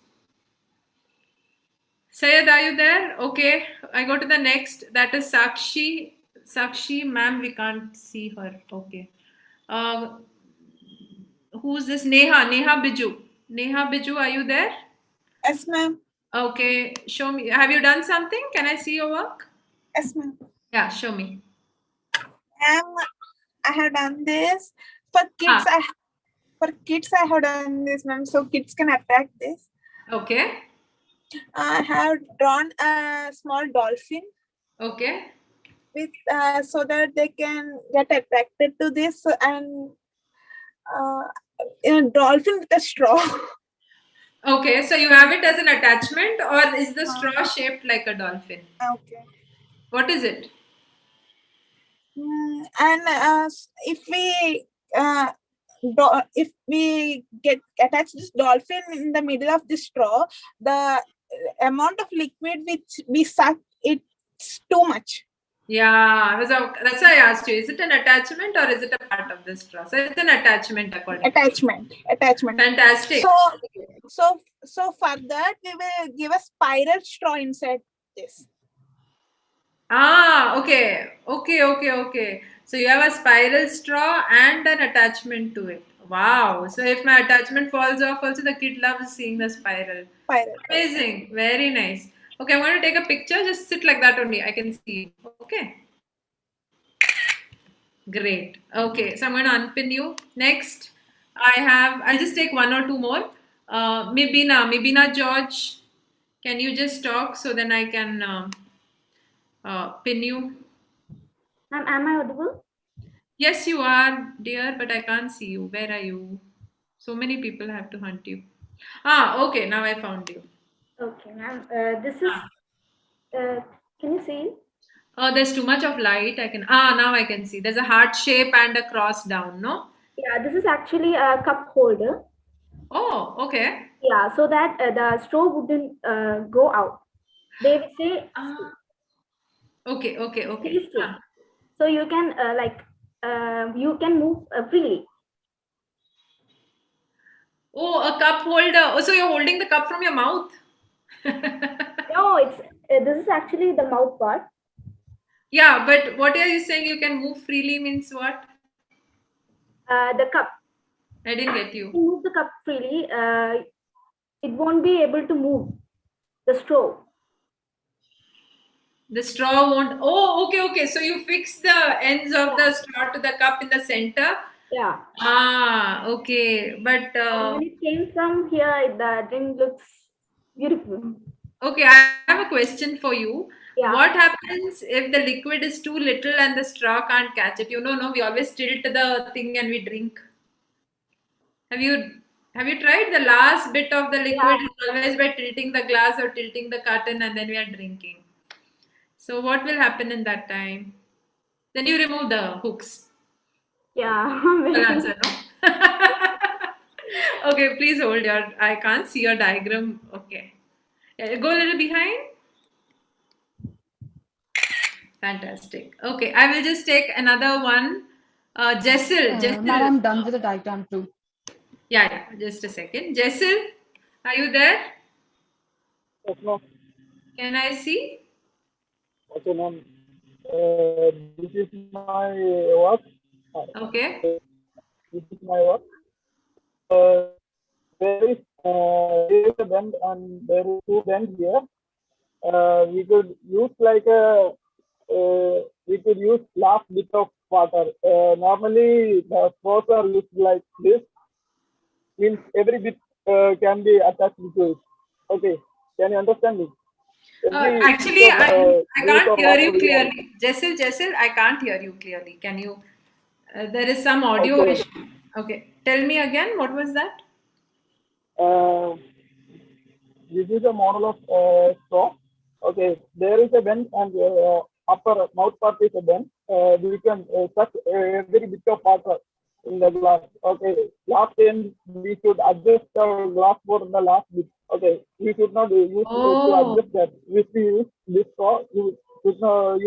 S2: Syed, are you there? Okay, I go to the next. That is Sakshi. Sakshi, ma'am, we can't see her. Okay. Who's this? Neha Biju. Neha Biju, are you there?
S3: Yes, ma'am.
S2: Okay, show me. Have you done something? Can I see your work?
S3: Yes, ma'am.
S2: Yeah, show me.
S3: I have done this. For kids, I have done this, ma'am. So kids can attract this.
S2: Okay.
S3: I have drawn a small dolphin.
S2: Okay.
S3: With so that they can get attracted to this, and a dolphin with a straw.
S2: Okay, so you have it as an attachment, or is the straw shaped like a dolphin?
S3: Okay.
S2: What is it?
S3: And if we get attach this dolphin in the middle of the straw, the amount of liquid which we suck, it's too much.
S2: Yeah, that's why I asked you. Is it an attachment or is it a part of the straw? So it's an attachment according.
S3: Attachment.
S2: Fantastic.
S3: So for that we will give a spiral straw inside this.
S2: Okay. So you have a spiral straw and an attachment to it. Wow. So if my attachment falls off, also the kid loves seeing the spiral. Amazing. Very nice. Okay, I'm going to take a picture. Just sit like that only. I can see you. Okay. Great. Okay, so I'm going to unpin you. Next, I'll just take one or two more. Mibina George, can you just talk so then I can pin you?
S20: Am I audible?
S2: Yes, you are, dear, but I can't see you. Where are you? So many people have to hunt you. Okay, now I found you.
S20: Okay, ma'am. This is, can you see?
S2: There's too much of light. Now I can see. There's a heart shape and a cross down, no?
S20: Yeah, this is actually a cup holder.
S2: Oh, okay.
S20: Yeah, so that the straw wouldn't go out. They will say
S2: Okay, okay, okay.
S20: stay still. So you can you can move freely.
S2: Oh, a cup holder. Oh, so you're holding the cup from your mouth?
S20: No, it's this is actually the mouth part.
S2: Yeah, but what are you saying? You can move freely means what?
S20: The cup.
S2: I didn't get
S20: You
S2: you.
S20: can move the cup freely. It won't be able to move the straw.
S2: The straw won't. Oh, okay, okay. So you fix the ends of the straw to the cup in the center.
S20: Yeah.
S2: Ah, okay. But
S20: And when it came from here, the drink looks beautiful.
S2: okay, I have a question for you.
S20: Yeah.
S2: What happens if the liquid is too little and the straw can't catch it? You know, no, we always tilt the thing and we drink. Have you tried the last bit of the liquid is always by tilting the glass or tilting the carton and then we are drinking. So what will happen in that time? Then you remove the hooks.
S20: Yeah.
S2: Well answer, no? Okay, please hold your. I can't see your diagram. Okay, yeah, go a little behind. Fantastic. Okay, I will just take another one. Jessel.
S11: Ma'am,
S2: Jessel.
S11: I'm done with the diagram too.
S2: Yeah, yeah. Just a second. Jessel, are you there?
S21: Yes, ma'am.
S2: Can I see?
S21: Okay, ma'am. This is my work.
S2: Okay.
S21: This is my work. There is a bend and there is two bends here. We could use like we could use last bit of water. Normally the straws are used like this. Means every bit can be attached to it. Okay, can you understand me?
S2: Actually, I can't hear you clearly. Jessel, I can't hear you clearly. Can you? There is some audio
S21: Okay.
S2: issue. Okay. Tell me again, what was that?
S21: This is a model of straw. Okay, there is a bend and upper mouth part is a bend. We can touch every bit of water in the glass. Okay, last end we should adjust our glass for the last bit. Okay, we should not use it to adjust that. If we use this straw, you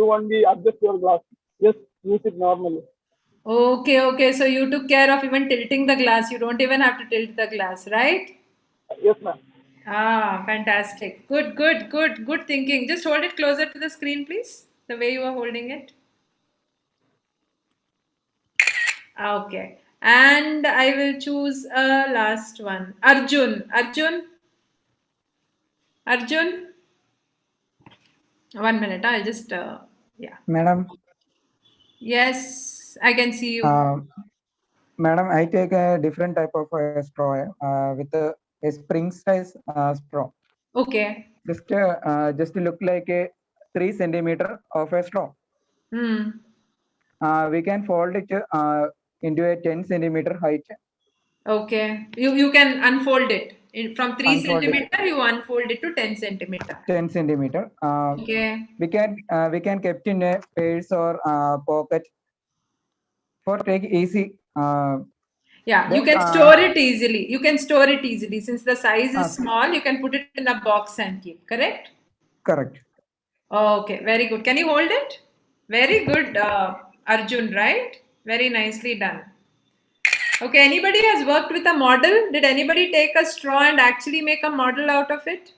S21: won't be adjust your glass. Just use it normally.
S2: Okay, okay. So you took care of even tilting the glass. You don't even have to tilt the glass, right?
S21: Yes, ma'am.
S2: Ah, fantastic. Good, good, good, good thinking. Just hold it closer to the screen, please. The way you are holding it. Okay. And I will choose a last one. Arjun. Arjun. 1 minute. I'll just, yeah.
S22: Madam,
S2: Yes, I can see you.
S22: madam, I take a different type of straw with a spring size straw.
S2: Okay.
S22: Just look like a 3 centimeter of a straw.
S2: Hmm.
S22: We can fold it into a 10 centimeter height.
S2: Okay. You can unfold it. From 3
S22: Unfold it.
S2: centimeter, you unfold it to 10 centimeter.
S22: 10 centimeter.
S2: Okay.
S22: We can kept in a purse or pocket for take easy.
S2: Yeah, you can store it easily. You can store it easily. Since the size is small, you can put it in a box and keep, correct?
S22: Correct.
S2: Okay, very good. Can you hold it? Very good, Arjun, right? Very nicely done. Okay, anybody has worked with a model? Did anybody take a straw and actually make a model out of it?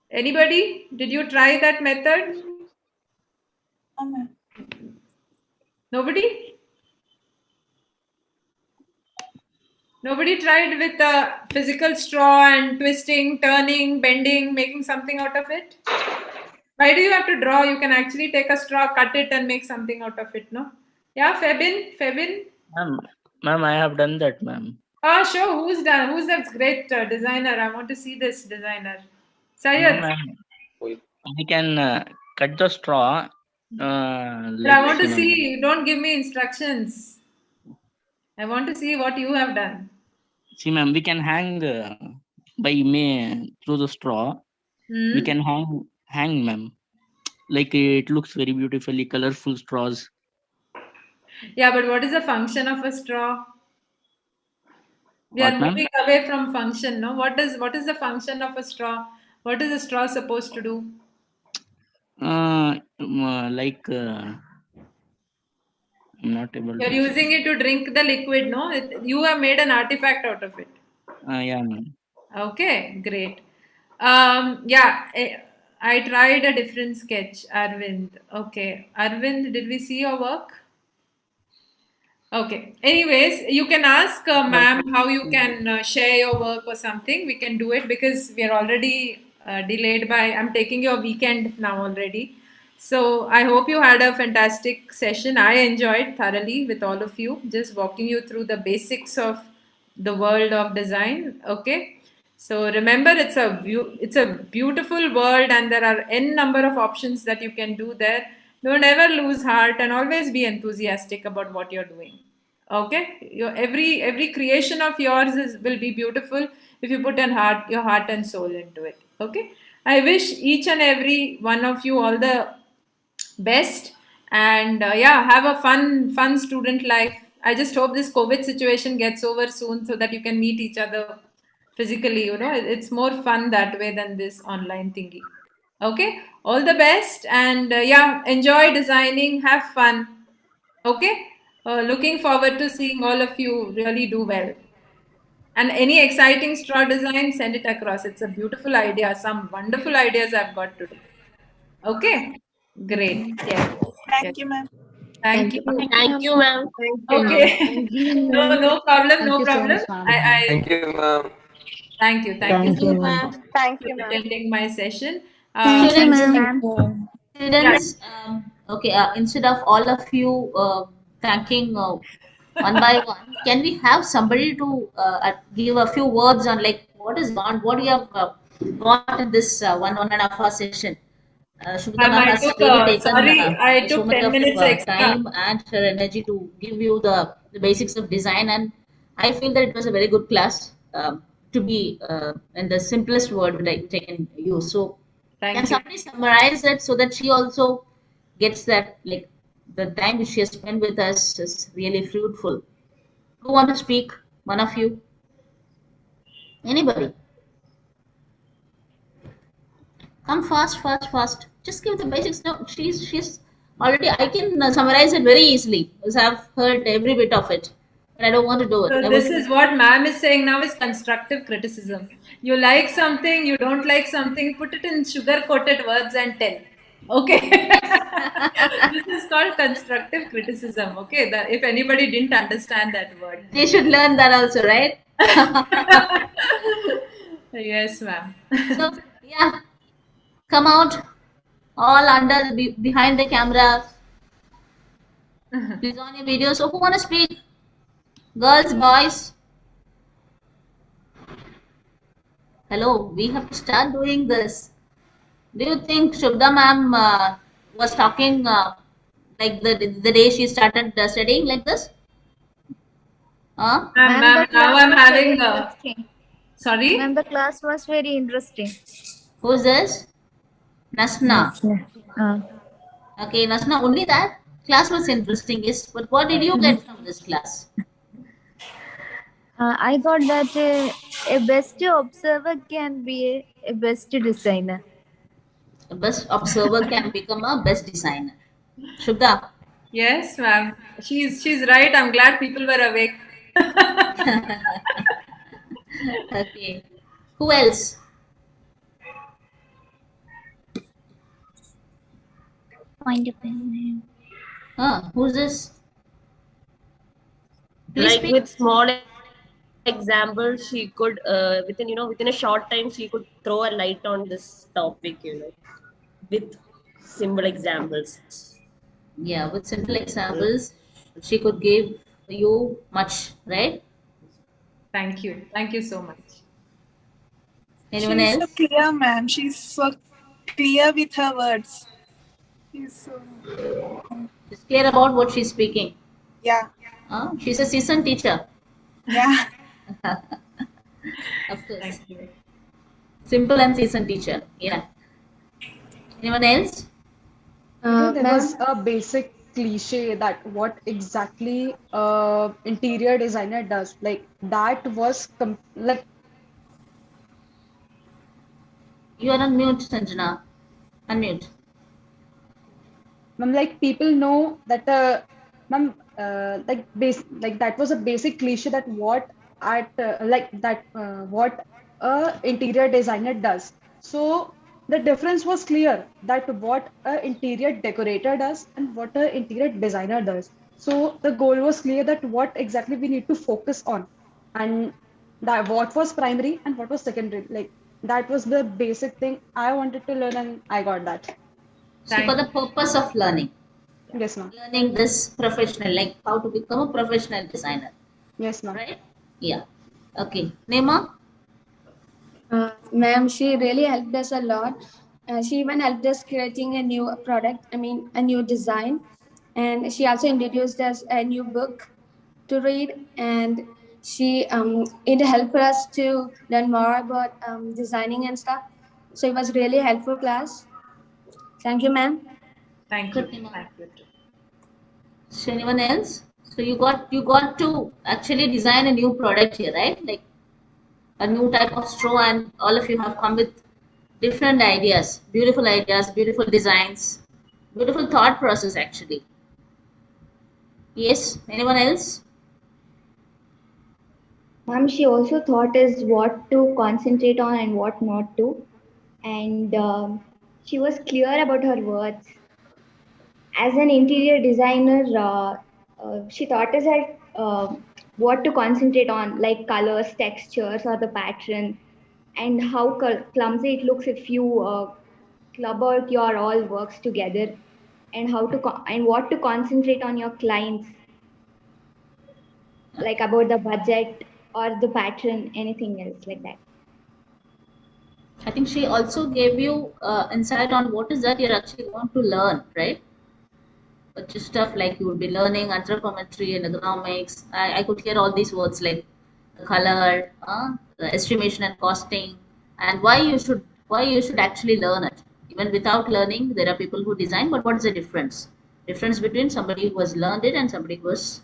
S2: Anybody? Did you try that method? Nobody? Nobody tried with a physical straw and twisting, turning, bending, making something out of it? Why do you have to draw? You can actually take a straw, cut it and make something out of it, no? Yeah, Febin?
S18: Ma'am, I have done that, ma'am.
S2: Ah, sure. Who's done? Who's that great designer? I want to see this designer. Sayed.
S18: Ma'am, I can cut the straw.
S2: But I want to
S18: ma'am.
S2: see. Don't give me instructions. I want to see what you have done.
S18: See, ma'am, we can hang through the straw. We can hang, ma'am. Like it looks very beautifully colorful straws.
S2: Yeah, but what is the function of a straw? We are
S18: What, ma'am?
S2: moving away from function, no? What is the function of a straw? What is a straw supposed to do?
S18: Like I'm not able
S2: You're
S18: to say.
S2: using it to drink the liquid, no? You have made an artifact out of it.
S18: Yeah, ma'am.
S2: Okay, great. Yeah, I tried a different sketch, Arvind. Okay, Arvind, did we see your work? Okay. Anyways, you can ask ma'am how you can share your work or something. We can do it because we are already delayed by. I'm taking your weekend now already. So I hope you had a fantastic session. I enjoyed thoroughly with all of you, just walking you through the basics of the world of design. Okay. So remember, it's a beautiful world, and there are n number of options that you can do there. Don't ever lose heart and always be enthusiastic about what you're doing. Okay, every creation of yours will be beautiful if you put your heart and soul into it. Okay, I wish each and every one of you all the best, and yeah, have a fun student life. I just hope this COVID situation gets over soon so that you can meet each other physically. It's more fun that way than this online thingy. Okay, all the best, and yeah, enjoy designing, have fun. Okay, looking forward to seeing all of you really do well. And any exciting straw design, send it across. It's a beautiful idea. Some wonderful ideas I've got today. Okay, great. Yes. Yes.
S3: Thank you, ma'am.
S2: Thank you.
S19: Thank you, ma'am.
S2: Okay. No problem.
S11: Thank
S2: No
S11: you so
S2: problem.
S11: much, ma'am.
S2: I
S1: Thank you, ma'am.
S2: thank you. Thank you
S9: Thank
S2: so
S9: you,
S2: much
S9: ma'am.
S3: Thank
S2: for
S3: you, ma'am.
S2: attending my session.
S6: Thank you,
S2: Thank
S6: ma'am.
S2: yeah.
S4: Students, okay, instead of all of you thanking one by one, can we have somebody to give a few words on like what you have got in this 1.5 hour session? Shubhadha
S2: Ma'am,
S4: ma'am
S2: I
S4: has
S2: took,
S4: really taken
S2: sorry, I
S4: so
S2: took
S4: much
S2: 10
S4: of
S2: minutes extra.
S4: time and her energy to give you the basics of design, and I feel that it was a very good class to be in the simplest word which I can use. So can
S2: Thank you.
S4: somebody summarize it so that she also gets that, like, the time which she has spent with us is really fruitful? Who want to speak? One of you? Anybody? Come fast, fast, fast. Just give the basics. No, she's already. I can summarize it very easily because I've heard every bit of it, but I don't want to do it.
S2: So
S4: I
S2: this
S4: would.
S2: is what ma'am is saying now is constructive criticism. You like something, you don't like something, put it in sugar-coated words and tell. Okay. This is called constructive criticism. Okay. If anybody didn't understand that word.
S4: They should learn that also, right?
S2: Yes, ma'am.
S4: So yeah, come out all under behind the camera. Please on your video. So who want to speak? Girls, boys. Hello, we have to start doing this. Do you think Shubhadha ma'am was talking like the day she started studying like this? Huh?
S2: Ma'am,
S6: Ma'am, the
S2: now
S6: class
S2: I'm
S6: was very
S2: having
S6: interesting.
S2: sorry?
S6: Ma'am, the class was very interesting.
S4: Who's this? Nasna.
S6: Uh,
S4: Okay, Nasna, only that class was interesting. Yes, but what did you get from this class?
S6: I got that a best observer can be a best designer.
S4: A best observer can become a best designer. Shubhadha.
S2: Yes, ma'am. She's right. I'm glad people were awake.
S4: Okay. Who else?
S6: Find a pen.
S4: Who's this? Please
S19: Like
S4: speak.
S19: with small examples, she could within a short time she could throw a light on this topic, with simple examples.
S4: Yeah, with simple examples, she could give you much, right?
S2: Thank you. Thank you so much.
S4: Anyone
S3: She's
S4: else?
S3: so clear, ma'am. She's so clear with her words. She's so...
S4: She's clear about what she's speaking.
S3: Yeah.
S4: She's a seasoned teacher.
S3: Yeah.
S4: Of course. Simple and seasoned teacher. Yeah. Anyone else?
S11: There was a basic cliche that what exactly interior designer does. Like that was like.
S4: You are on mute, Sanjana. Unmute.
S11: Ma'am, like people know that ma'am, like that was a basic cliche that what what a interior designer does. So the difference was clear that what a interior decorator does and what a interior designer does. So the goal was clear that what exactly we need to focus on, and that what was primary and what was secondary. Like that was the basic thing I wanted to learn, and I got that.
S4: So for the purpose of learning.
S11: Yes, ma'am.
S4: Learning this professional, like how to become a professional designer.
S11: Yes, ma'am.
S4: Right? Yeah. Okay. Nema?
S9: Ma'am, she really helped us a lot. She even helped us creating a new product, I mean, a new design. And she also introduced us a new book to read. And it helped us to learn more about designing and stuff. So it was really helpful class. Thank you, ma'am.
S2: Thank you. Thank you.
S4: So anyone else? So you got to actually design a new product here, right? Like a new type of straw, and all of you have come with different ideas, beautiful designs, beautiful thought process actually. Yes, anyone else?
S17: Ma'am, she also taught us what to concentrate on and what not to. And she was clear about her words. As an interior designer, she taught us what to concentrate on, like colors, textures, or the pattern, and how clumsy it looks if you club out your all works together, and how to and what to concentrate on your clients, like about the budget or the pattern, anything else like that.
S4: I think she also gave you insight on what is that you're actually want to learn, right? But just stuff like you would be learning anthropometry and economics. I could hear all these words like the color, the estimation and costing, and why you should actually learn it. Even without learning, there are people who design, but what is the difference? Difference between somebody who has learned it and somebody who has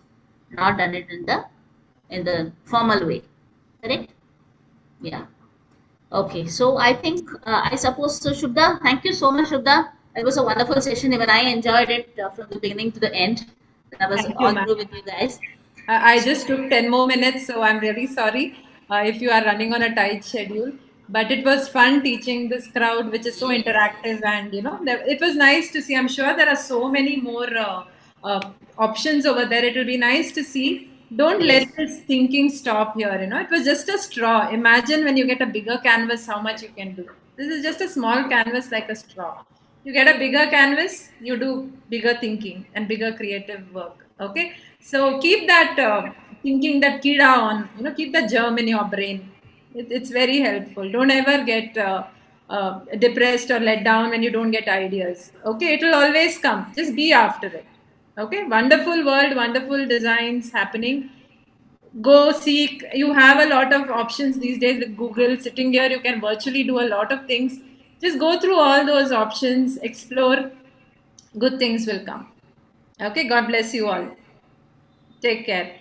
S4: not done it in the formal way. Correct? Yeah. Okay, so I think I suppose so. Shubda, thank you so much, Shubda. It was a wonderful session. Even I enjoyed it from the beginning to the end. I was
S2: Thank you,
S4: all
S2: ma'am.
S4: through with you guys.
S2: I just took 10 more minutes, so I'm really sorry if you are running on a tight schedule. But it was fun teaching this crowd, which is so interactive, and it was nice to see. I'm sure there are so many more options over there. It will be nice to see. Don't let this thinking stop here. It was just a straw. Imagine when you get a bigger canvas, how much you can do. This is just a small canvas like a straw. You get a bigger canvas, you do bigger thinking and bigger creative work. Okay, so keep that thinking, that kida on. Keep the germ in your brain. It's very helpful. Don't ever get depressed or let down when you don't get ideas. Okay, it will always come. Just be after it. Okay, wonderful world, wonderful designs happening. Go seek. You have a lot of options these days with Google. Sitting here, you can virtually do a lot of things. Just go through all those options, explore. Good things will come. Okay, God bless you all. Take care.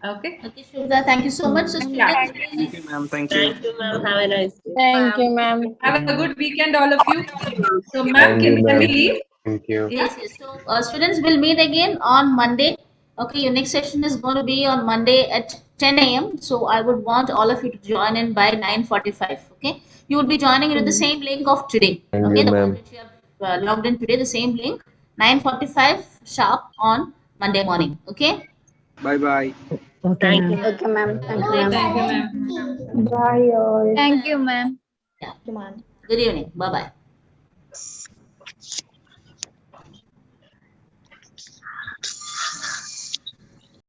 S2: Okay.
S4: Okay, Shubda, thank you so much. So
S2: Yeah.
S10: Thank you, ma'am. Thank you.
S19: Thank you, ma'am. Have a nice day.
S3: Thank you, ma'am.
S2: Have a good weekend, all of you. So, ma'am, can we leave?
S1: Thank you.
S4: Yes. So students will meet again on Monday. Okay, your next session is going to be on Monday at 10 a.m. So I would want all of you to join in by 9:45. Okay, you will be joining with the same link of today.
S1: Thank
S4: Okay,
S1: you,
S4: the one
S1: ma'am.
S4: which you have logged in today, the same link, 9:45 sharp on Monday morning. Okay.
S10: Bye bye.
S19: Thank you.
S3: Okay, ma'am. Thank you, ma'am.
S2: Thank you, ma'am.
S3: Bye, all.
S6: Thank you, ma'am.
S4: Yeah. Good evening. Bye bye.